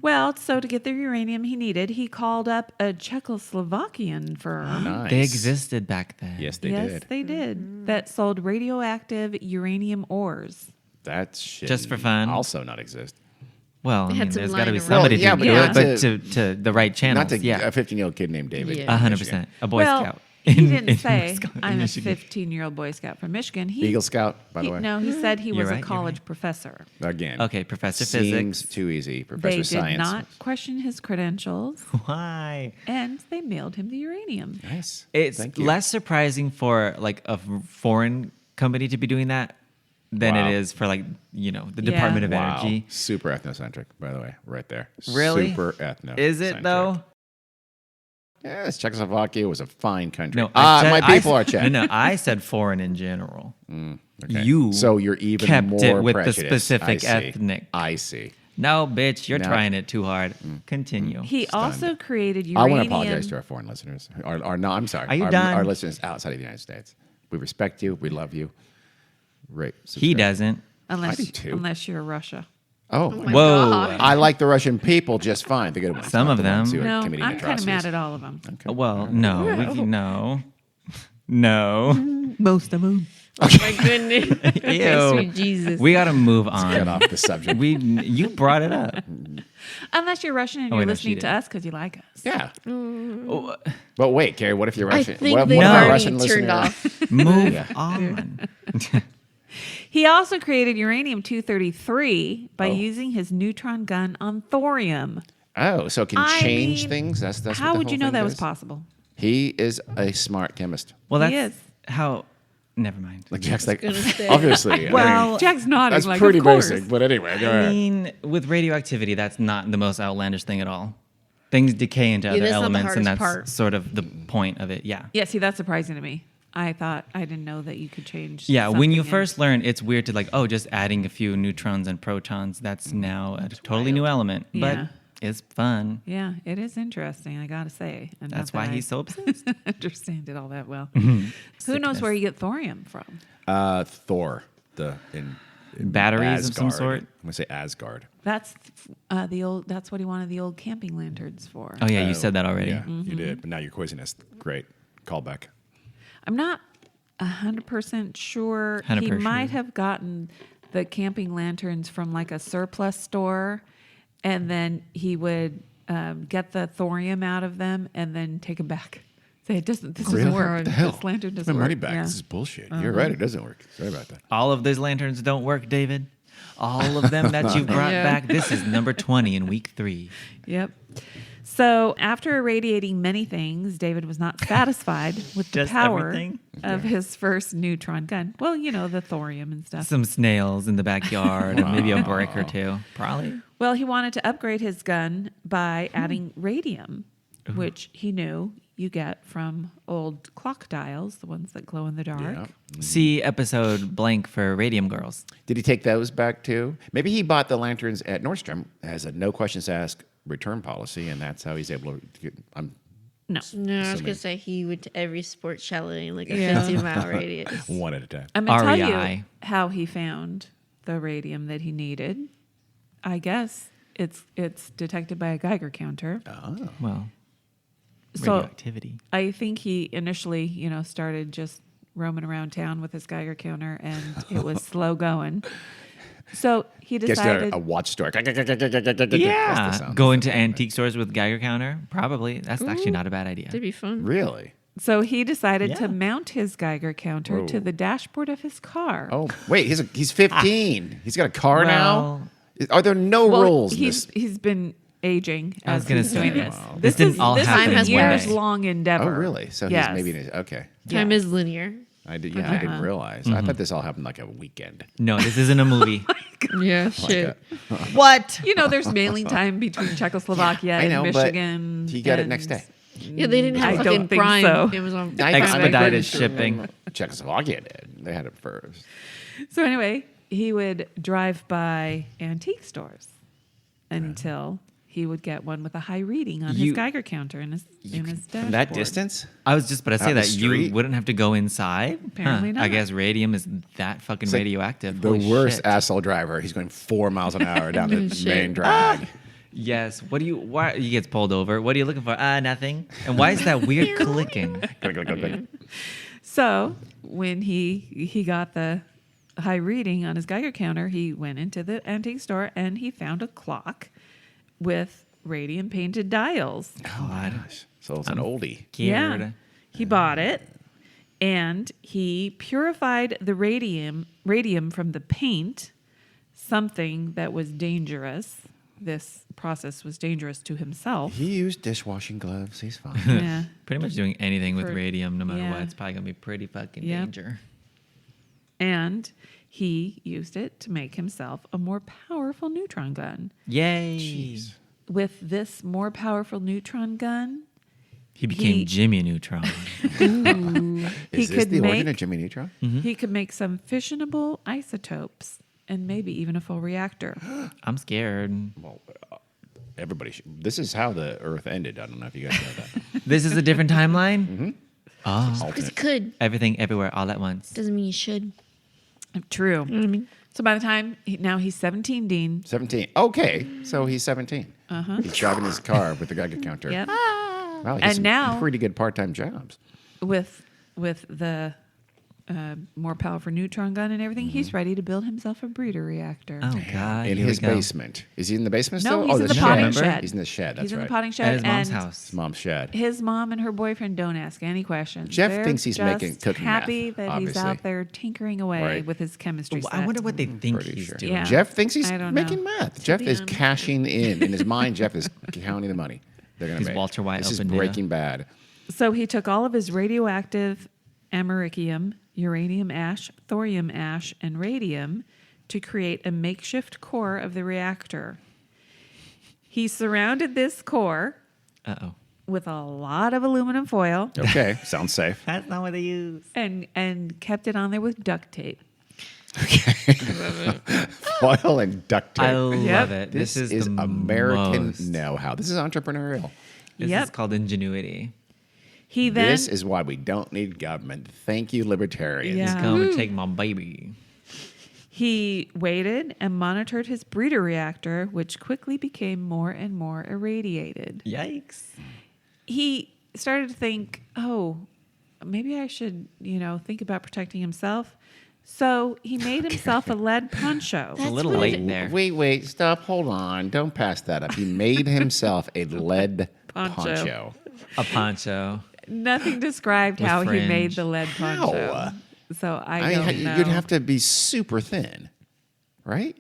Well, so to get the uranium he needed, he called up a Czechoslovakian firm. Nice. They existed back then. Yes, they yes, did. they did. That sold radioactive uranium ores. That shit Just for fun? also not exist. Well, They I had mean, some there's got to be lying somebody around. to Well, yeah, do but it, but to the right channels. Not to yeah, a 15-year-old kid named David. Yeah. from 100%. Michigan. A Boy well, Scout. he in- didn't in say, Wisconsin, I'm a Michigan. 15-year-old Boy Scout from Michigan. He, Eagle Scout, by the way. No, he said he You're was right, a you're college right. professor. Again. Okay, Professor Seems Physics. too easy. Professor They did Science. not question his credentials, Why? and they mailed him the uranium. Nice. It's Thank you. less surprising for like a foreign company to be doing that than Wow. it is for the Yeah. Department of Wow. Energy. Super ethnocentric, by the way, right there. Really? Super ethnocentric. Is it though? Yes, Czechoslovakia was a fine country. No, I said- my people are Czech. No, I said foreign in general. Okay. You so you're even kept more it with the prejudiced. specific I see. ethnic. I see. No, bitch, you're No. trying it too hard. Continue. He also created I uranium. want to apologize to our foreign listeners. No, I'm sorry. Are you our, done? Our listeners outside of the United States. We respect you. We love you. Right. He doesn't. I do too. Unless you're Russia. Oh, my Whoa. God. I like the Russian people just fine. The good ones. Some not of the ones them. who are No, committing I'm kind of atrocities. mad at all of them. Well, no, no. Most of them. Oh my goodness. Ew. Sweet Jesus. We got to move Cut on. off the subject. You brought it up. Unless you're Russian and Oh, you're wait, no, listening she to did. us because you like us. Yeah. Oh, But wait, Carrie, what if you're I Russian? think what they've if our already Russian turned listener- off. move Yeah. on. He also created uranium-233 by Oh. using his neutron gun on thorium. Oh, so it can I change mean, things? That's what How the would whole you know thing that was does? possible? He is a smart chemist. Well, He that's is. how. Never mind. Like Jack's like, gonna say. obviously. Well, Jack's nodding that's like, pretty of course. basic. But anyway, go I ahead. mean, with radioactivity, that's not the most outlandish thing at all. Things decay into other that's not the elements, and hardest that's part. sort of the point of it. Yeah. Yeah, see, that's surprising to me. I didn't know that you could change. Yeah, when you something in- first learn, it's weird to just adding a few neutrons and protons. That's now a totally new element, Yeah. but it's fun. Yeah, it is interesting, I gotta say. And That's not why that he's I so obsessed. understand it all that well. Mm-hmm. Who knows where you get thorium from? Thor, in batteries of some Asgard. sort. I'm gonna say Asgard. That's the old. That's what he wanted the old camping lanterns for. Oh yeah, you said that already. Yeah, you did. But now you're quizzing us. Great callback. I'm not 100% sure. 100% He might sure. have gotten the camping lanterns from like a surplus store, and then he would get the thorium out of them and then take them back. Say it doesn't. This Really? doesn't work. What the hell? This lantern Give doesn't my work. money back. Yeah. This is bullshit. You're right. It doesn't work. Sorry about that. All of those lanterns don't work, David. All of them that you brought Yeah. back. This is number 20 in week 3. Yep. So after irradiating many things, David was not satisfied with the Just power everything? of his first neutron gun. Well, you know, the thorium and stuff. Some snails in the backyard and maybe a brick or two. Probably. Well, he wanted to upgrade his gun by adding radium, which he knew you get from old clock dials, the ones that glow in the dark. Yeah. See episode blank for Radium Girls. Did he take those back too? Maybe he bought the lanterns at Nordstrom as a no questions asked return policy, and that's how he's able to get. No. No, I was Assuming. gonna say he went to every sports chalet in like a Yeah. 50-mile radius. One at a time. I'm going to tell you REI. how he found the radium that he needed. I guess it's detected by a Geiger counter. Well, So radioactivity. I think he initially, started just roaming around town with his Geiger counter, and it was slow going. So he Gets decided to a watch store. Yeah. Going to antique stores with Geiger counter? Probably. That's actually not a bad idea. That'd be fun. Really? So he decided to Yeah. mount his Geiger counter to Whoa. the dashboard of his car. Oh, wait. He's 15. He's got a car Well, now. Are there no Well, rules? in he's been aging I was as gonna he's doing say, this. wow. This didn't all this happen is has a one years day. long endeavor. Oh, really? So Yes. he's maybe okay. Time Yeah. is linear. I didn't realize. I thought this all happened like a weekend. no, this isn't a movie. Yeah, shit. What? There's mailing time between Czechoslovakia I know, and but Michigan. he got it and- next day. Yeah, they didn't have I fucking don't think Prime. so. Amazon I- Prime. Expedited shipping. Czechoslovakia did. They had it first. So anyway, he would drive by antique stores until he would get one with a high reading on his You- Geiger counter in his dashboard. From that distance? I was just about to say Out the that you street? wouldn't have to go inside. Apparently I not. guess radium is that fucking It's like radioactive. The Holy worst shit. asshole driver. He's going 4 miles an hour down the Shit. main drag. Yes. Why he gets pulled over? What are you looking for? Nothing. And why is that weird clicking? So when he got the high reading on his Geiger counter, he went into the antique store and he found a clock with radium painted dials. Oh, my gosh. So it's an oldie. Scared. He bought it and he purified the radium from the paint, something that was dangerous. This process was dangerous to himself. He used dishwashing gloves. He's fine. Yeah. Pretty much doing anything with For- radium, no matter yeah. what, it's probably gonna be pretty fucking Yeah. danger. And he used it to make himself a more powerful neutron gun. Yay! Jeez. With this more powerful neutron gun, He became He- Jimmy Neutron. Is this could the origin make- of Jimmy Neutron? he could make some fissionable isotopes and maybe even a full reactor. I'm scared. Well, everybody should. This is how the Earth ended. I don't know if you guys know that. This is a different timeline. Oh, Because Alternate. you could. everything, everywhere, all at once. Doesn't mean you should. True. You know what I mean? So by the time now he's 17, Dean. 17. Okay, so he's 17. He's driving his car with the Geiger counter. Yep. Wow, he And has some now- pretty good part-time jobs. With the more powerful neutron gun and everything, he's ready to build himself a breeder reactor. Oh God! In here we his go. basement. Is he in the basement No, still? he's in the shed. potting Remember? shed. He's in the shed. That's He's in right. the potting At shed. his mom's and house. His mom's shed. His mom and her boyfriend don't ask any questions. Jeff They're thinks he's just making cooking meth, happy that obviously. he's out there tinkering away Right. with his chemistry. Well, set. I wonder what they think Pretty he's sure. doing. Yeah. Jeff thinks he's I don't making know. meth. Jeff be is honest. cashing in. In his mind, Jeff is counting the money they're going to He's make. Walter White This is up in Breaking Bad. So he took all of his radioactive americium, uranium ash, thorium ash, and radium to create a makeshift core of the reactor. He surrounded this core Uh-oh. with a lot of aluminum foil Okay, sounds safe. That's not what they use. and kept it on there with duct tape. Foil and duct tape. I love Yep. it. This is the American most. know-how. This is entrepreneurial. This Yep. is called ingenuity. He then This is why we don't need government. Thank you, libertarians. Yeah. Come and take my baby. He waited and monitored his breeder reactor, which quickly became more and more irradiated. Yikes. He started to think, oh, maybe I should, think about protecting himself. So he made himself a lead poncho. A little late there. Wait, stop, hold on. Don't pass that up. He made himself a lead poncho. A poncho. Nothing described With how he fringe. made the lead poncho. How? So I don't know. You'd have to be super thin, right?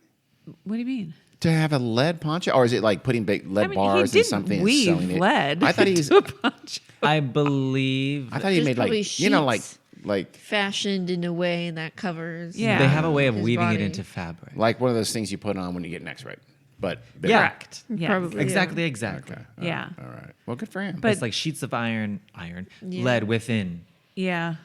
What do you mean? To have a lead poncho? Or is it like putting big lead bars he and something and weave sewing it? lead I thought he into a poncho. I believe I thought he There's made probably like fashioned in a way that covers. Yeah. they have a way of his weaving it body. into fabric. one of those things you put on when you get an X-ray. But Yeah. Correct. Yes. Probably. Exactly. Okay. Yeah. All right. Well, good for him. But- It's like sheets of iron, Yeah. lead within, Yeah.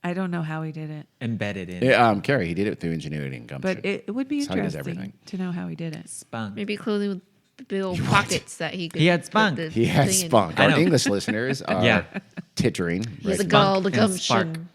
I don't know how he did it. embedded in. Yeah, Carrie, he did it through ingenuity and gumption. But it would be That's how he does interesting everything. to know how he did it. Spunk. Maybe clothing with the big old pockets that he could. He had put spunk. the He had thing in. spunk. I Our know. English listeners are Yeah. tittering. He's a right? gall, the and spark. gumption.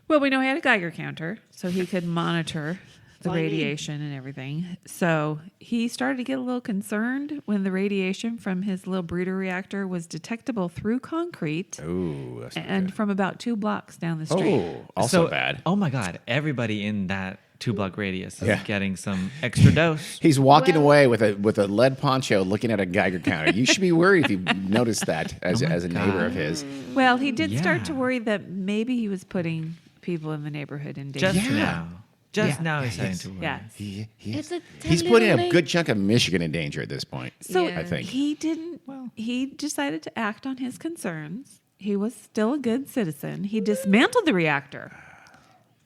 Well, we know he had a Geiger counter, so he could monitor the radiation and everything. So he started to get a little concerned when the radiation from his little breeder reactor was detectable through concrete Ooh, that's not and good. from about 2 blocks down the street. Oh, also So- bad. Oh my God! Everybody in that 2-block radius is Yeah. getting some extra dose. He's walking away with a lead poncho, looking at a Geiger counter. You should be worried if you noticed that as Oh my a neighbor God. of his. Well, he did start to Yeah. worry that maybe he was putting people in the neighborhood in danger. Just Yeah. now. Just Yeah. now he's starting to worry. Yes. It's a He's tiny putting a little good chunk of Michigan in danger at this point. So Yeah. I think. he didn't. He decided to act on his concerns. He was still a good citizen. He dismantled the reactor.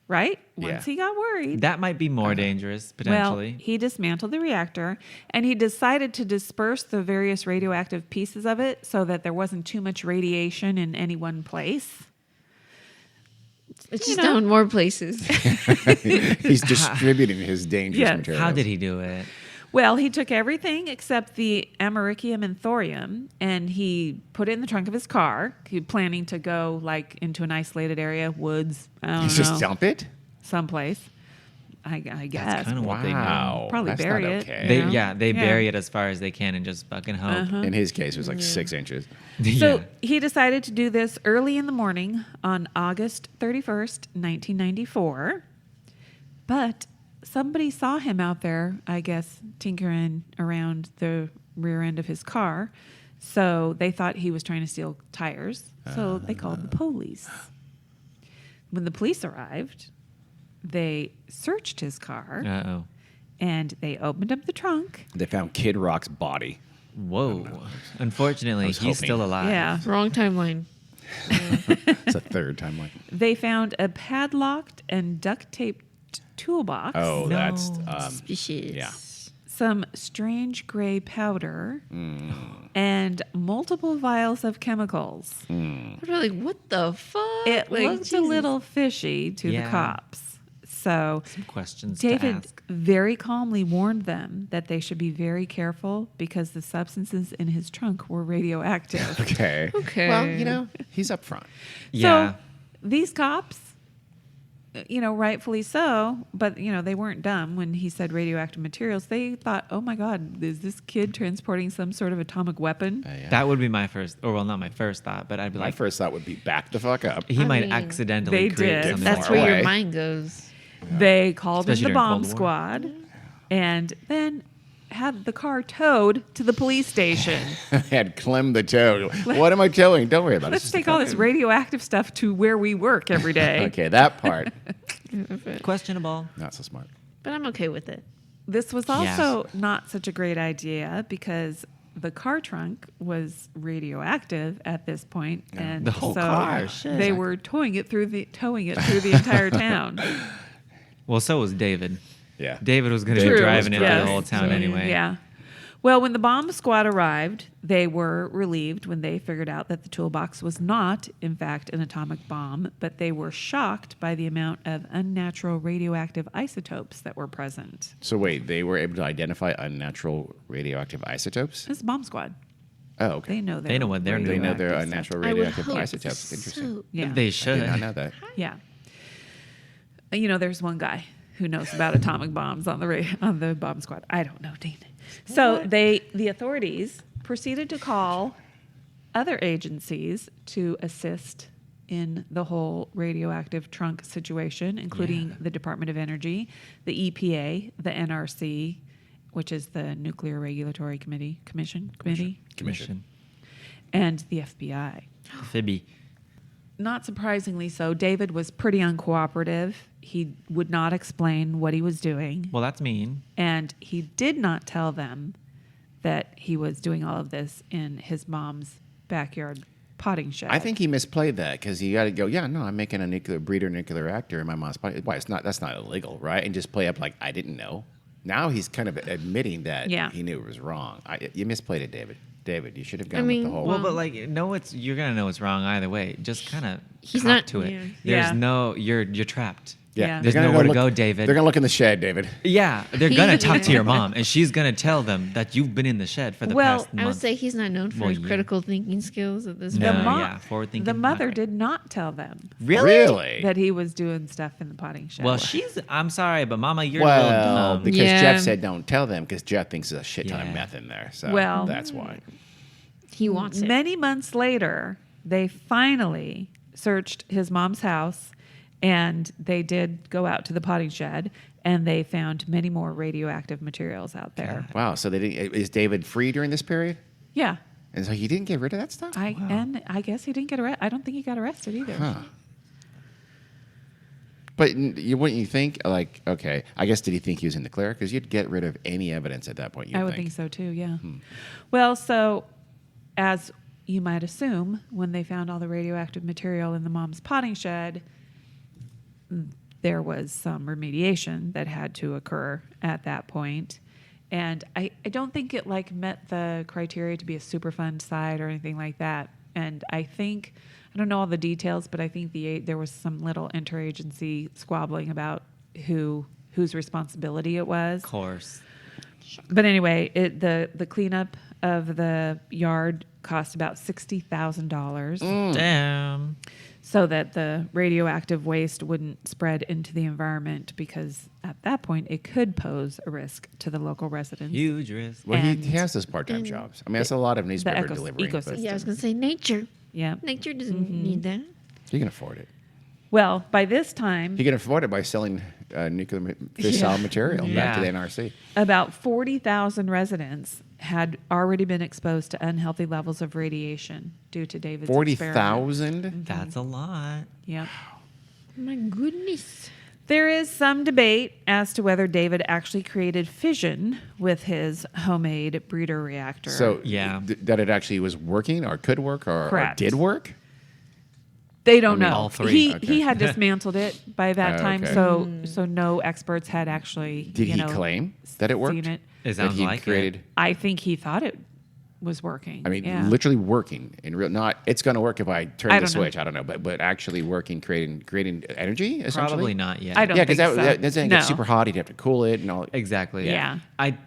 Right? Once Yeah. he got worried. That might be more dangerous potentially. Well, he dismantled the reactor and he decided to disperse the various radioactive pieces of it so that there wasn't too much radiation in any one place. It's You just know. down more places. He's distributing his dangerous Yes. materials. How did he do it? Well, he took everything except the americium and thorium and he put it in the trunk of his car. He planning to go like into an isolated area, woods, I don't He's know, just dump it? someplace. I guess. That's kind of what they do. Wow. Probably That's bury not it. okay. They, You know? yeah, they Yeah. bury it as far as they can and just fucking hope. In his case, it was like 6 inches. So Yeah. he decided to do this early in the morning on August 31st, 1994. But somebody saw him out there, I guess, tinkering around the rear end of his car. So they thought he was trying to steal tires. So they called the police. When the police arrived, they searched his car Uh-oh. and they opened up the trunk. They found Kid Rock's body. Whoa. Unfortunately, I he's was hoping. still alive. Yeah. Wrong timeline. It's a third time. Like, They found a padlocked and duct taped toolbox. oh, No. that's Species. yeah. Some strange gray powder Mm. and multiple vials of chemicals. We're like, what the fuck? It Like, looked a Jesus. little fishy to the Yeah. cops. So Some questions to David ask. very calmly warned them that they should be very careful because the substances in his trunk were radioactive. Okay. Okay. Well, you know, he's up front. Yeah. So these cops, rightfully so, but, they weren't dumb when he said radioactive materials. They thought, oh my God, is this kid transporting some sort of atomic weapon? Yeah. That would be my first, or well, not my first thought, but I'd be My like, first thought would be back the fuck up. he I might mean, accidentally they create did. something. That's far where away. your mind goes. They called in Especially the during bomb Cold War. squad and then had the car towed to the police station. Had Clem the tow. What am I towing? Don't worry about it. Let's It's take just all this fucking- radioactive stuff to where we work every day. Okay, that part. Questionable. Not so smart. But I'm okay with it. This was also not such a great idea because the car trunk was radioactive at this point, and The whole so car, shit. they were towing it through the entire town. Well, so was David. Yeah. David was going to David be was driving it through driving, the whole town so- anyway. Yeah. Well, when the bomb squad arrived, they were relieved when they figured out that the toolbox was not, in fact, an atomic bomb, but they were shocked by the amount of unnatural radioactive isotopes that were present. So wait, they were able to identify unnatural radioactive isotopes? This is bomb squad. Oh, okay. They know They know what they're doing. They know they're radioactive unnatural I would radioactive hope isotopes. Interesting. so. Yeah. They I should. did not know that. Yeah. There's one guy who knows about atomic bombs on the bomb squad. I don't know, Dean. So the authorities proceeded to call other agencies to assist in the whole radioactive trunk situation, including the Department of Energy, the EPA, the NRC, which is the Nuclear Regulatory Commission, and the FBI. Phoebe. Not surprisingly so, David was pretty uncooperative. He would not explain what he was doing. Well, that's mean. And he did not tell them that he was doing all of this in his mom's backyard potting shed. I think he misplayed that because you got to go, yeah, no, I'm making a nuclear reactor in my mom's potty. Why, that's not illegal, right? And just play up like, I didn't know. Now he's kind of admitting that he knew it was wrong. You misplayed it, David. David, you should have gone with the whole. Well, but like, you're gonna know it's wrong either way. Just kind of He's talk not- to it. yeah. There's no, you're trapped. Yeah. There's They're gonna nowhere to look- go, David. They're going to look in the shed, David. Yeah, they're gonna talk to your mom, and she's gonna tell them that you've been in the shed for the past month. I would say he's not known for his year. critical thinking skills at this No. point. yeah, forward thinking, The mother not great. did not tell them Really? that he was doing stuff in the potting shed. Well, I'm sorry, but Mama, you're a little Well, dumb. because Yeah. Jeff said don't tell them because Jeff thinks there's a shit ton of Yeah. meth in there. So Well- that's why. He wants it. Many months later, they finally searched his mom's house, and they did go out to the potting shed, and they found many more radioactive materials out there. Wow. So is David free during this period? Yeah. And so he didn't get rid of that stuff? And I guess he didn't get arrested. I don't think he got arrested either. Huh. But wouldn't you think, like, okay, I guess did he think he was in the clear? Because you'd get rid of any evidence at that point, you'd I would think so too, yeah. Well, so as you might assume, when they found all the radioactive material in the mom's potting shed, there was some remediation that had to occur at that point. And I don't think it like met the criteria to be a Superfund site or anything like that. And I think, I don't know all the details, but I think there was some little interagency squabbling about whose responsibility it was. Of course. But anyway, the cleanup of the yard cost about $60,000 Damn. so that the radioactive waste wouldn't spread into the environment, because at that point it could pose a risk to the local residents. Huge risk. Well, And- he has those part-time jobs. I mean, that's a lot of newspaper delivery. But ecosystem. Yeah, I was going to say nature. Yeah. Nature doesn't need that. you can afford it. Well, by this time, You can afford it by selling nuclear fissile material back to the NRC. about 40,000 residents had already been exposed to unhealthy levels of radiation due to David's experiment. 40,000? That's a lot. Yep. My goodness. There is some debate as to whether David actually created fission with his homemade breeder reactor. So Yeah. that it actually was working or could work or Correct. did work? they don't know. all three. Okay. He had dismantled it by that time, Okay. so no experts had actually. Did he claim that it worked? seen it. It That sounds he like created? it. I think he thought it was working. I mean, yeah. literally working in real. Not it's going to work if I turn I the don't know. switch. I don't know, but actually working, creating energy. Essentially, Probably not yet. I don't Yeah, because think so. that doesn't No. get super hot. He'd have to cool it and all. Exactly. Yeah. I don't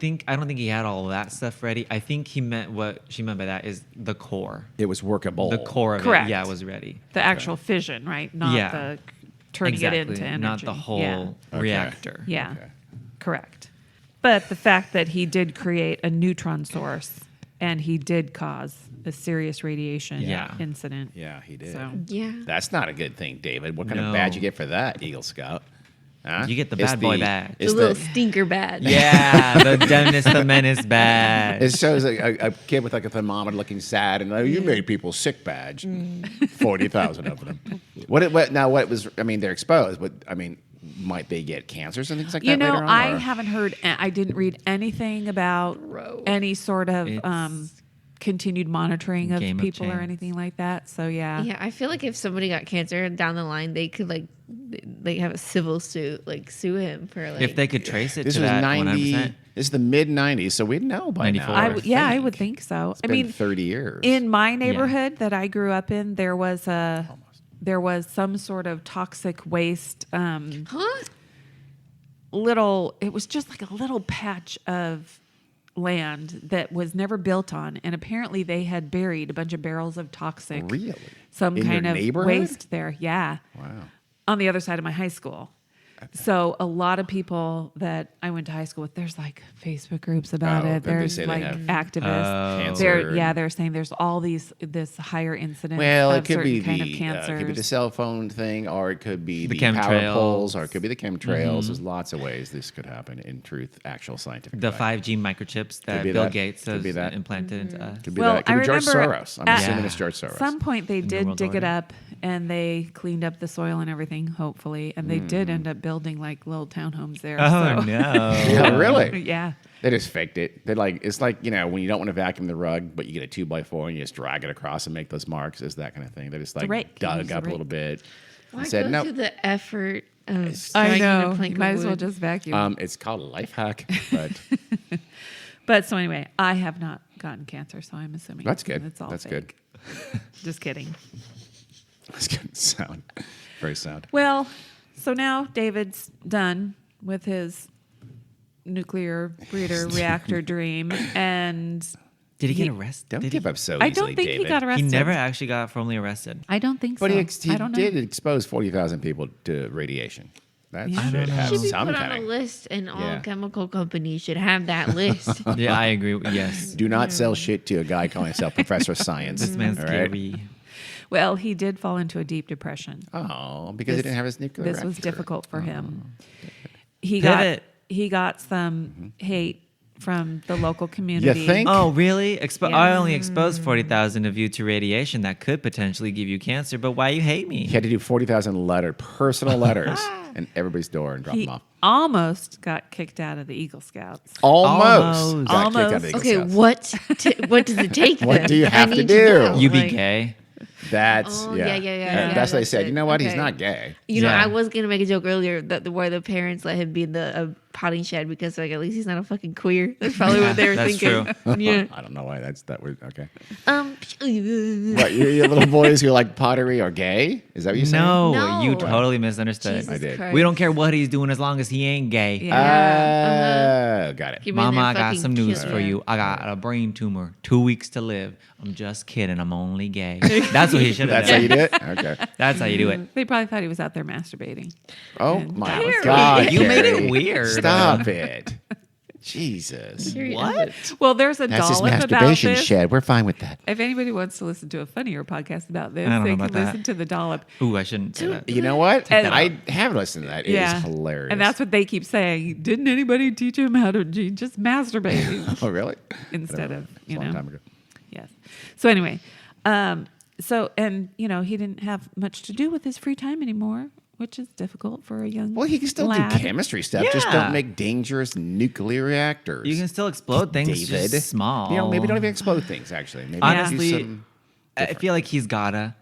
think he had all of that stuff ready. I think he meant what she meant by that is the core. It was workable. The core of Correct. it, yeah, was ready. The actual fission, right? Not Yeah. the turning exactly. it into energy. Not the whole Yeah. Okay. reactor. Yeah. Okay. Correct. But the fact that he did create a neutron source and he did cause a serious radiation Yeah. incident. Yeah, he did. So Yeah. That's not a good thing, David. What kind No. of badge you get for that, Eagle Scout? Huh? You get the It's bad boy badge. The It's little the, stinker badge. Yeah, the Dennis the Menace badge. it shows a kid with like a thermometer looking sad, and you made people sick badge. 40,000 of them. What was? I mean, they're exposed, but I mean, might they get cancers and things like You that know, later on? I or- haven't heard, I didn't read anything about Gross. any sort of It's- continued monitoring of Game of people or chance. anything like that. So, yeah. Yeah, I feel like if somebody got cancer down the line, they could like have a civil suit, like sue him for like. If they could trace it This to was that 90. 100%. This is the mid 90s, so we'd know by 94. now. I would think so. It's I been mean, 30 years. in my neighborhood that I grew up in, there was some sort of toxic waste huh? it was just like a little patch of land that was never built on, and apparently they had buried a bunch of barrels of toxic Really? some In your kind of neighborhood? waste there. Yeah. Wow. On the other side of my high school. So a lot of people that I went to high school with, there's like Facebook groups about Oh, it. but they There's say they like have activists. cancer They're saying there's all this higher incidence Well, of it could certain be kind the of cancers. it could be the cell phone thing, or it could be The the power chemtrails. poles, or it could be the chemtrails. There's lots of ways this could happen. In truth, actual scientific. The fact. 5G microchips that be Bill that. Gates Could has be that. implanted into us. Could be Well, that. Could I be George remember Soros. I'm at assuming it's George Soros. some point they New did World dig it Order. up and they cleaned up the soil and everything, hopefully. And they did end up building like little townhomes there. Oh, so. no. Yeah, really. Yeah. They just faked it. They like it's like when you don't want to vacuum the rug, but you get a 2x4 and you just drag it across and make those marks. It's that kind of thing. They just like rake. You dug use a up a rake. little bit. Why and said go no. to the effort of I striking know. a plank You might of as well wood? just vacuum. It's called a life hack, but But so anyway, I have not gotten cancer, so I'm assuming that's good. It's all That's fake. good. Just kidding. That's good sound. Very sound. Well, so now David's done with his nuclear breeder reactor dream, and Did he get arrested? Don't Did give he? up so I easily, don't think David. he got He arrested. never actually got formally arrested. I don't think But so. he I don't know. did expose 40,000 people to radiation. That Yeah. I should don't have Should be some put on kind a of. list, and all Yeah. chemical companies should have that list. Yeah, I agree. Yes. Do not sell shit to a guy calling himself Professor of Science. This man's all right? scary. Well, he did fall into a deep depression. Oh, because he didn't have his nuclear This was reactor. difficult for him. Pivot. He got some hate from the local community. think? Oh, really? Yeah. I only exposed 40,000 of you to radiation that could potentially give you cancer, but why you hate me? He had to do 40,000 personal letters, in everybody's door and drop He them off. almost got kicked out of the Eagle Scouts. Almost. Got kicked out of the Eagle Almost. Okay, Scouts. what does it take? What then? do you I have to need do? know, You be like- gay. That's Oh, yeah. yeah, That's what they that's said. it. You know what? He's Okay. not gay. You know, Yeah. I was gonna make a joke earlier that where the parents let him be in the potting shed because like at least he's not a fucking queer. That's probably what they were That's thinking. Yeah. I don't know why that was okay. What? What, you little boys who like pottery are gay? Is that what you said? No, you No. totally misunderstood. Jesus I did. Christ. We don't care what he's doing as long as he ain't gay. Yeah. Got it. Keep him in Mama, there I got fucking some news killing for it. you. I got a brain tumor. 2 weeks to live. I'm just kidding. I'm only gay. That's what he should have That's how done. you do it? Okay. That's how you do it. They probably thought he was out there masturbating. Oh And my that was- God. You made it Carrie. weird. Stop it. Jesus. What? Well, there's a That's his dollop about masturbation this. shed. We're fine with that. If anybody wants to listen to a funnier podcast about this, I don't they know can about that. listen to the dollop. Ooh, I shouldn't say that. You know what? And- I have listened to that. It is hilarious. And that's what they keep saying. Didn't anybody teach him how to just masturbate Oh, really? instead of, It's a long time ago. Yes. So anyway, and he didn't have much to do with his free time anymore, which is difficult for a young Well, he can still lad. do chemistry stuff. Just Yeah. don't make dangerous nuclear reactors. You can still explode things, David. just small. Maybe don't even explode things, actually. Maybe Honestly, do some I feel like he's gotta.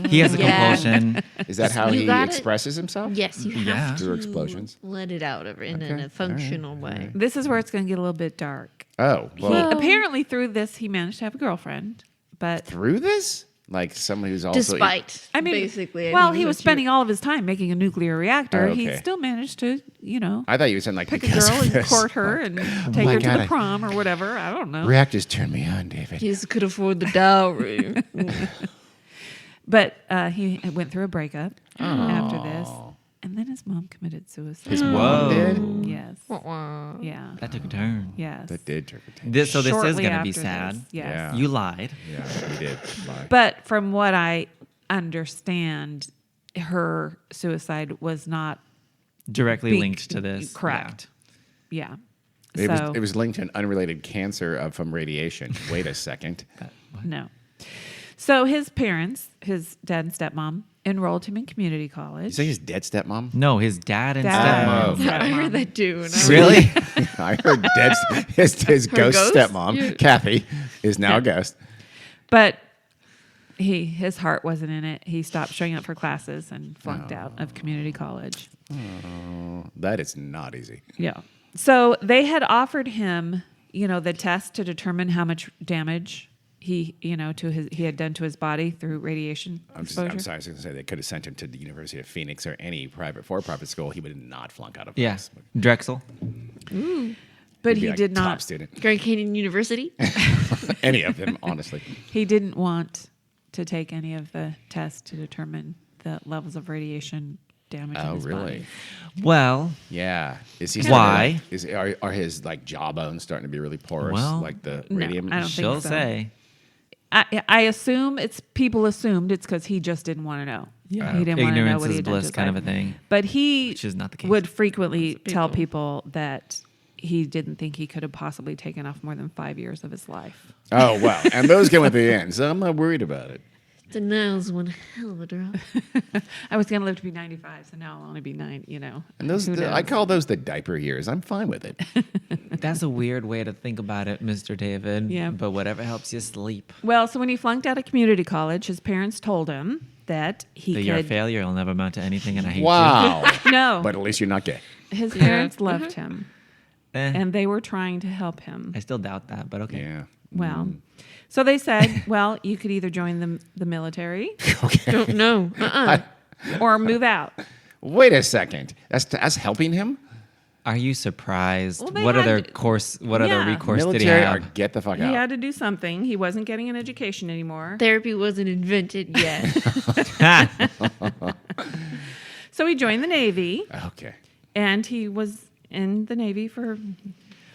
He has a Yeah. compulsion. Is that how You he gotta- expresses himself? Yes, you have Yeah. to Through explosions. let it out in Okay. a functional way. This is where it's going to get a little bit dark. Oh, well, Apparently, through this, he managed to have a girlfriend, but through this? Like someone who's also. Despite, I mean, basically, I well, think he is was what you- spending all of his time making a nuclear reactor. Oh, He okay. still managed to, I thought you were saying like pick a because girl of and this. court her and take my her to God, the prom or whatever. I don't know. Reactors turn me on, David. He just could afford the dowry. But he went through a breakup after this, and then his mom committed suicide. His mom did? Yes. Wah-wah. Yeah. That took a turn. Yes. That did turn me on. This is Shortly going to be after sad. this, yes. Yeah. You lied. Yeah, he did. Bye. But from what I understand, her suicide was not Directly Be- linked to this. correct. Yeah. It So was linked to an unrelated cancer from radiation. Wait a second. no. So his parents, his dad and stepmom, enrolled him in community You college. say his dead stepmom? No, his dad and Dad stepmom. and I heard that too. And I was Really? I heard his ghost ghost? stepmom, Yeah. Kathy, is now a ghost. But his heart wasn't in it. He stopped showing up for classes and flunked out of community college. That is not easy. Yeah. So they had offered him, the test to determine how much damage he had done to his body through radiation I'm exposure. sorry, I was going to say they could have sent him to the University of Phoenix or any private for-profit school. He would not flunk out of Yeah. class. Drexel. But He'd be he like did top not. student. Grand Canyon University. Any of them, honestly. He didn't want to take any of the tests to determine the levels of radiation damage. Oh, in his really? body. Well, Yeah. Is he Why? Are his like jawbones starting to be really porous, Well, like the no, radium? I don't think she'll so. say. I assume people assumed it's because he just didn't want to know. Yeah. He didn't want to know Ignorance what he is had done to bliss his kind of life. a thing. But he Which is not the case. would frequently tell people. people that he didn't think he could have possibly taken off more than 5 years of his life. Oh well, and those come at the end, so I'm not worried about it. Denial's one hell of a drop. I was going to live to be 95, so now I'll only be 9, And those, Who I knows? call those the diaper years. I'm fine with it. That's a weird way to think about it, Mr. David. Yeah. But whatever helps you sleep. Well, so when he flunked out of community college, his parents told him that he That you're a could... failure, you'll never amount to anything, and I hate Wow. No, But at least you're not gay. his parents loved him, you. and they were trying to help him. I still doubt that, but okay. Yeah. Well, so they said, well, you could either join the military Don't know. or move out. Wait a second. That's helping him? Are you surprised? Well, they what other had- recourse did he Military or have? get the fuck He out. had to do something. He wasn't getting an education anymore. Therapy wasn't invented yet. So he joined the Navy, Okay. and he was in the Navy for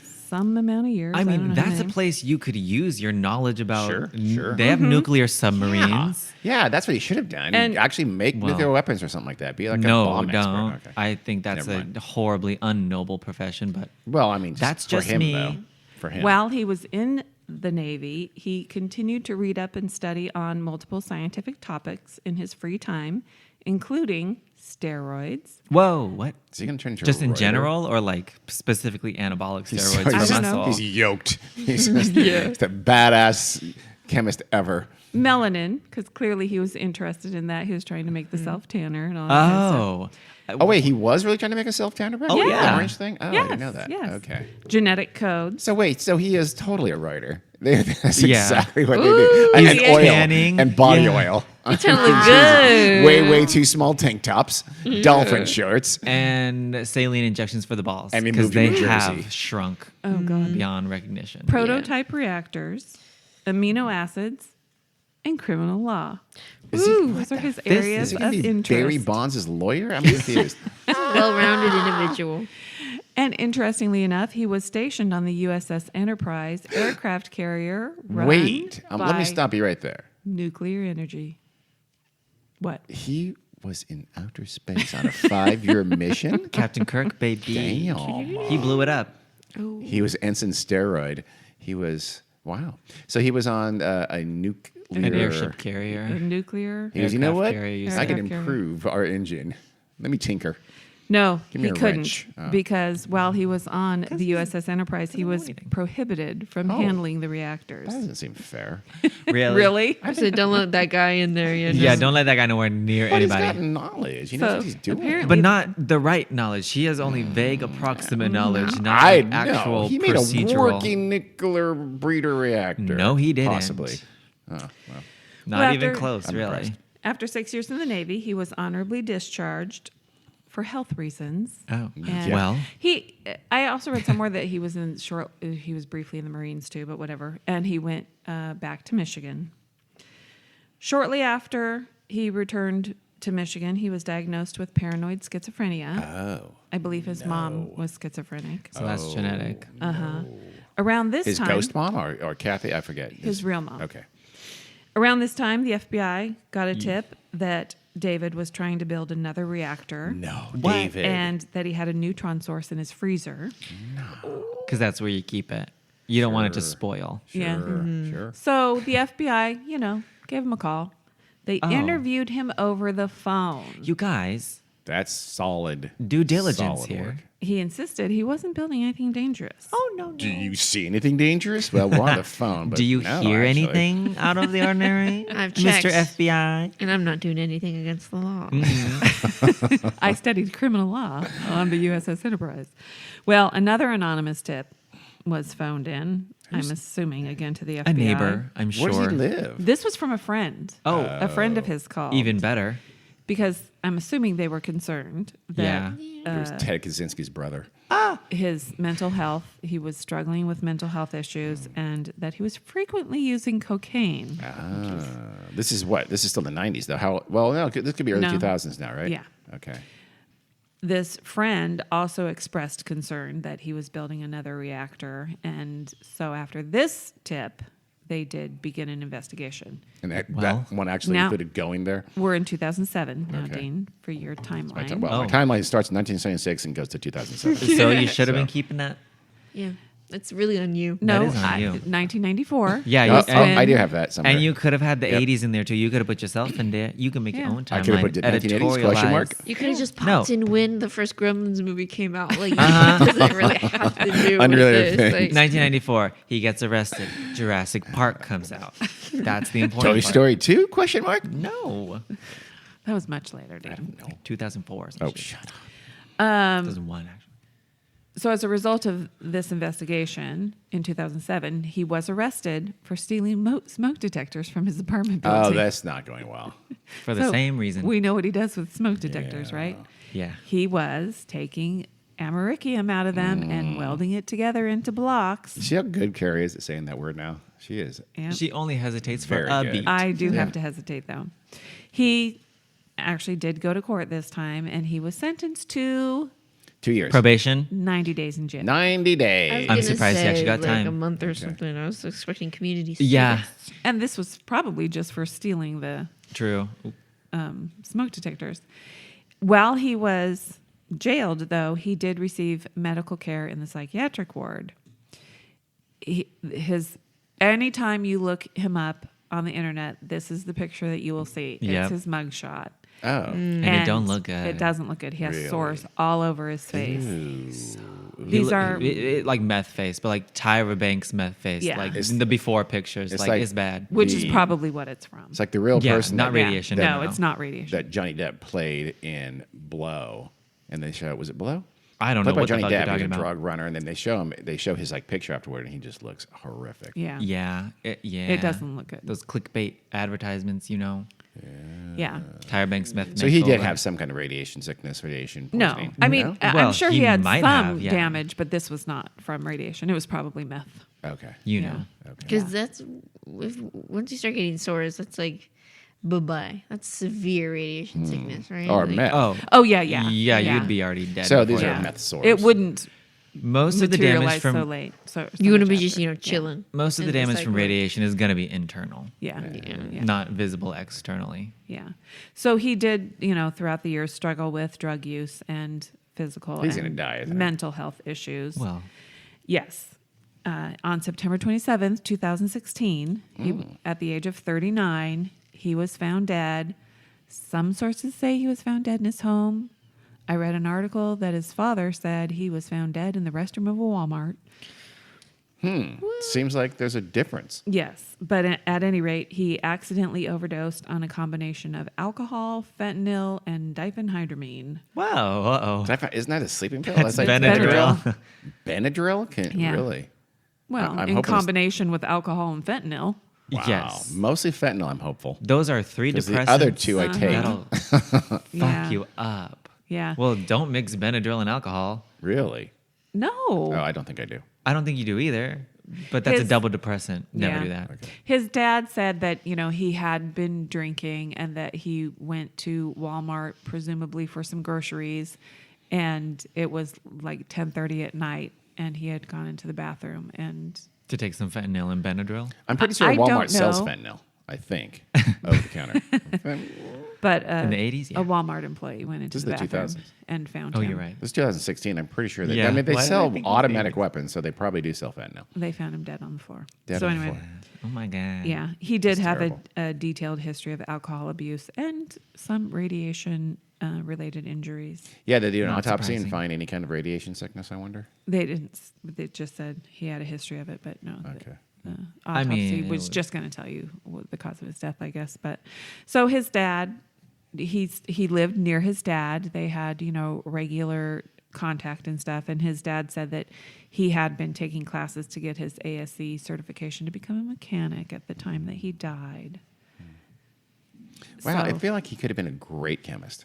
some amount of years. I don't mean, know how that's a many. place you could use your knowledge about. Sure, sure. They have nuclear submarines. Yeah, that's what he should have done. And- Actually make Well, nuclear weapons or something like that. Be like a No, bomb don't. expert. Okay. I think that's Never a mind. horribly unnoble profession, but Well, I mean, That's for just him, me. though. For him. While he was in the Navy, he continued to read up and study on multiple scientific topics in his free time, including steroids. whoa, what? is he going to turn into Just a in writer? general, or like specifically anabolic He's, steroids I for don't know. muscle? he's yoked. He's just the badass chemist ever. Melanin, because clearly he was interested in that. He was trying to make the self-tanner and all that kind of stuff. Oh, Oh, wait, he was really trying to make a self-tanner back? Oh, The yeah. orange thing? Oh, I didn't know that. Yes. Okay. Genetic codes. So wait, so he is totally a writer. That's Yeah. exactly what they do. Ooh, And he's oil tanning. and body Yeah. oil. It's trying to look good. Way too small tank tops, dolphin shorts. and saline injections for the balls And he because moved to they New Jersey. have shrunk Oh, God. beyond recognition. Prototype reactors, amino acids, and criminal law. Is he- Ooh, those are his areas Is he of going to be interest. Barry Bonds' lawyer? I'm confused. Well-rounded individual. And interestingly enough, he was stationed on the USS Enterprise aircraft carrier. Run Wait, let by me stop you right there. Nuclear energy. What? He was in outer space on a 5-year mission? Captain Kirk, baby. Damn. He blew it up. He was Ensign Steroid. He was, wow. So he was on a nuclear. An airship A carrier. nuclear? He goes, you know aircraft what? carrier, you I can said. improve our engine. Let me tinker. No, Give me he a couldn't wrench. Oh. because while he was on the USS Enterprise, he was anything. prohibited from Oh. handling the reactors. That doesn't seem fair. Really? Really? I said, don't let that guy in there. You know? Yeah, don't let that guy nowhere near But he's got anybody. knowledge. He knows So, what he's doing. apparently- But not the right knowledge. He has only vague, approximate knowledge, not I like actual know. He made procedural. a working nuclear breeder reactor. No, he didn't. Possibly. Oh, well. Not Well, even after- close, I'm really. impressed. After 6 years in the Navy, he was honorably discharged for health reasons. Oh, And well. I also read somewhere that he was he was briefly in the Marines too, but whatever. And he went back to Michigan. Shortly after he returned to Michigan, he was diagnosed with paranoid schizophrenia. Oh. I believe his mom was schizophrenic. So that's genetic. Around this His time, ghost mom or Kathy? I forget. his real mom. Okay. Around this time, the FBI got a tip that David was trying to build another reactor. No, What? David. And that he had a neutron source in his freezer. Because that's where you keep it. You don't want it to spoil. Sure, Yeah. sure. So the FBI, gave him a call. They Oh. interviewed him over the phone. You guys, That's solid. due diligence solid here. work. He insisted he wasn't building anything dangerous. Oh, no. Do you see anything dangerous? Well, we're on the phone. But Do you no, hear actually. anything out of the ordinary, I've Mr. checked. FBI? And I'm not doing anything against the law. I studied criminal law on the USS Enterprise. Well, another anonymous tip was phoned in, I'm assuming, again, to the FBI. A neighbor, I'm Where sure. does he live? This was from a friend. Oh. A friend of his called. Even better. Because I'm assuming they were concerned that It was Ted Kaczynski's brother. his mental health, he was struggling with mental health issues, and that he was frequently using cocaine. This is what? This is still the 90s, though. How? Well, no, this could be early No. 2000s now, right? Yeah. Okay. this friend also expressed concern that he was building another reactor. And so after this tip, they did begin an investigation. And that Well, one actually now- included going there. We're in 2007 now, Okay. Dean, for your My timeline. my timeline starts in 1976 and goes to 2007. So you should have been keeping that. Yeah, it's really on you. No, is on you. 1994. Yeah, Oh, you, I do have that somewhere. and you could have had the Yep. 80s in there too. You could have put yourself in there. You can make your Yeah. own I timeline. could have put the 1980s question mark. You could have just No. popped in when the first Gremlins movie came out. Like, it doesn't really have to do Unrelated with this. thing. Like, 1994, he gets arrested. Jurassic Park comes out. That's the important Toy part. Story 2 question mark? No. That was much later, I Dean. don't know. 2004 or something. Oh, shut up. 2001, actually. So as a result of this investigation in 2007, he was arrested for stealing smoke detectors from his apartment building. Oh, that's not going well. For the So, same reason. We know what he does with smoke detectors, right? yeah. He was taking americium out of them and welding it together into blocks. See how good Carrie is at saying that word now? She is. And She only hesitates for Very a good. beat. I do have to hesitate, though. He actually did go to court this time, and he was sentenced to 2 years. Probation. 90 days in jail. 90 I was days. I'm gonna surprised he say, actually got like time. a month or something. I was expecting community Yeah. service. And this was probably just for stealing the True. smoke detectors. While he was jailed, though, he did receive medical care in the psychiatric ward. Anytime you look him up on the internet, this is the picture that you will see. Yep. It's his mugshot. Oh. And it don't look good. It doesn't look good. He has Really? sores all over his face. He These lo- are like meth face, but like Tyra Banks meth face. Yeah. Like It's- in the before pictures. it's Like, like- it's bad. which is the- probably what it's from. It's like the real Yeah, person not that, radiation. No, no. it's not radiation. that Johnny Depp played in Blow. And they show, was it Blow? I don't know Played by what the Johnny fuck you're Depp. He's talking a about. drug runner. And then they show his like picture afterward and he just looks horrific. Yeah. Yeah. Yeah. It doesn't look good. Those clickbait advertisements, you know. Yeah. Tyra Banks meth. So he did makeover. have some kind of radiation sickness, radiation No, poisoning. I mean, No? I'm Well, sure he he had might some have, yeah. damage, but this was not from radiation. It was probably meth. Okay. You Yeah. know. Okay. Because once you start getting sores, that's like bye-bye. That's severe radiation sickness, right? Or Like, meth. Oh yeah, yeah. Yeah, you'd be already dead. So these before are that. meth sores. It wouldn't Most of the damage materialize from so late. So You want to be much just, after. chilling. most of the in damage psych from ward. radiation is going to be internal, Yeah. Yeah. not visible externally. Yeah. So he did, throughout the years struggle with drug use and physical He's and gonna die, isn't he? mental health issues. Well, Yes. On September 27th, 2016, at the age of 39, he was found dead. Some sources say he was found dead in his home. I read an article that his father said he was found dead in the restroom of a Walmart. Seems like there's a difference. Yes, but at any rate, he accidentally overdosed on a combination of alcohol, fentanyl, and diphenhydramine. wow. Uh-oh. Isn't that a sleeping pill? That's like Benadryl. Benadryl? Yeah. Really? Well, I'm in hoping it's- combination with alcohol and fentanyl. Wow. Yes. Mostly fentanyl, I'm hopeful. Those are 3 Because depressants. the other two I take. That'll fuck Yeah. you up. Yeah. Well, don't mix Benadryl and alcohol. Really? No. Oh, I don't think I do. I don't think you do either. But that's His- a double depressant. Never Yeah. do that. His dad said that, he had been drinking and that he went to Walmart, presumably for some groceries, and it was like 10:30 at night, and he had gone into the bathroom and To take some fentanyl and Benadryl. I'm pretty sure I don't Walmart sells know. fentanyl, I think, over the counter. but In the 80s, yeah. a Walmart employee went into This the is the bathroom 2000s. and found Oh, him. you're right. This is 2016. I'm pretty sure that. Yeah. I mean, they Why did I sell think it was automatic 80s? weapons, so they probably do sell fentanyl. They found him dead on the floor. Dead so on the anyway, floor. Oh my God. yeah, he did That's have terrible. a detailed history of alcohol abuse and some radiation related injuries. Yeah, they did an Not autopsy and surprising. find any kind of radiation sickness, I wonder. They didn't. They just said he had a history of it, but no. Okay. The I autopsy mean, it was was- just going to tell you the cause of his death, I guess. But so his dad, he lived near his dad. They had regular contact and stuff. And his dad said that he had been taking classes to get his ASE certification to become a mechanic at the time that he died. Wow, I So- feel like he could have been a great chemist.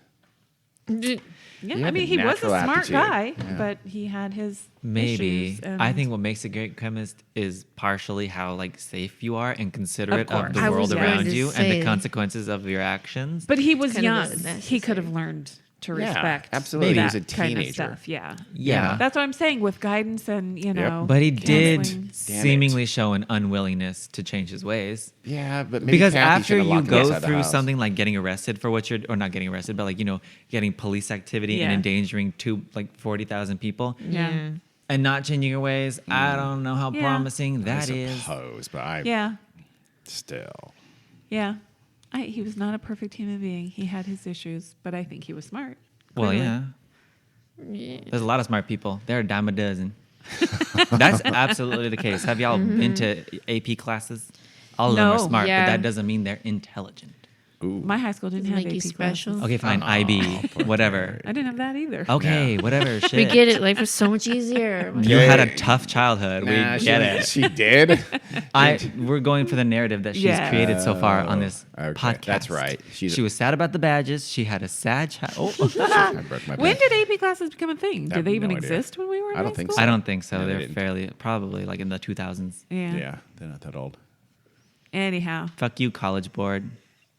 Yeah, Yeah, I mean, the he was a natural smart aptitude. guy, Yeah. but he had his Maybe. issues, and- I think what makes a great chemist is partially how safe you are and considerate of, course. the I world was going around to you and the say- consequences of your actions. But he was Kind of young. a He could have necessary. learned to Yeah, respect absolutely. He that was a kind of teenager. stuff. Yeah. Yeah. That's what I'm saying with guidance and, But he did counseling. Damn it. seemingly show an unwillingness to change his ways. Yeah, but maybe Because Kathy after should've you locked him go outside the through house. something like getting arrested for what you're, or not getting arrested, but like, getting police activity and Yeah. endangering 40,000 people Yeah. and not changing your ways, I don't know how Yeah. promising I that is. suppose, but I Yeah. still. Yeah. He was not a perfect human being. He had his issues, but I think he was smart. Well, Clearly. yeah. There's a lot of smart people. They're a dime a dozen. That's absolutely the case. Have y'all been to AP classes? All of them are No. smart, Yeah. but that doesn't mean they're intelligent. Ooh. My high school didn't Doesn't have make you AP special. classes. Okay, fine. IB, whatever. I didn't have that either. Okay, whatever. Shit. We get it. Life was so much easier. You had a tough childhood. Nah, We get it. She did. We're going for the narrative that she's Yeah. created so far on this Okay, podcast. that's right. She was sad about the badges. She had a sad child. I broke my When back. did AP classes become a thing? I Did they have even no idea. exist when we were in I don't high think school? so. I don't think so. No, they They're didn't. fairly, probably like in the 2000s. Yeah. Yeah, they're not that old. Anyhow. Fuck you, College Board.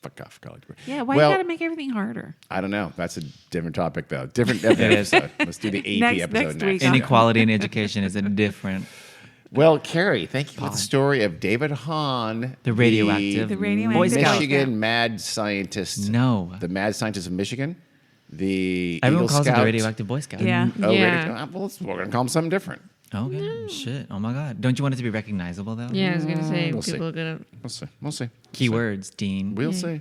Fuck off, college. Yeah, why Well, you gotta make everything harder? I don't know. That's a different topic, though. Different episode. Let's do the AP Next episode week. next. Inequality in education is a different. Well, Carrie, thank you for the story of David Hahn, The radioactive The radioactive Michigan mad scientist. No. The mad scientist of Michigan. The Everyone Eagle calls Scout. it the radioactive Boy Scout. Yeah. Oh, Yeah. well, we're going to call him something different. Okay. Shit. Oh my God. Don't you want it to be recognizable though? Yeah, I was gonna say We'll see. people are gonna We'll see. We'll see. Keywords, Dean. We'll see.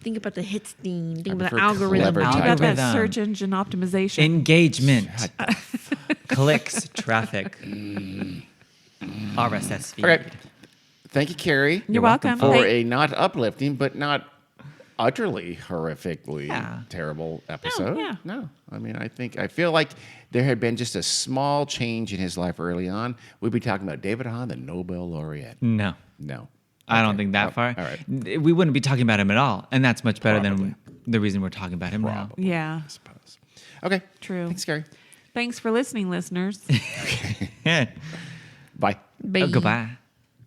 think about the hits theme. Think I about the prefer algorithm. clever How type about that Algorithm. search engine optimization? Engagement. Clicks, traffic. RSS feed. Okay. Thank you, Carrie. You're welcome. For Thank- a not uplifting, but not utterly horrifically Yeah. terrible episode. yeah. No. I mean, I feel like there had been just a small change in his life early on. We'd be talking about David Hahn, the Nobel laureate. No. No. I don't Okay. think that Oh, far. all right. We wouldn't be talking about him at all. And that's much better Probably. than the reason we're talking about him Probably. Yeah, I suppose. Okay. true. Thanks, Carrie. Thanks for listening, listeners. now. Bye. Bye. Goodbye.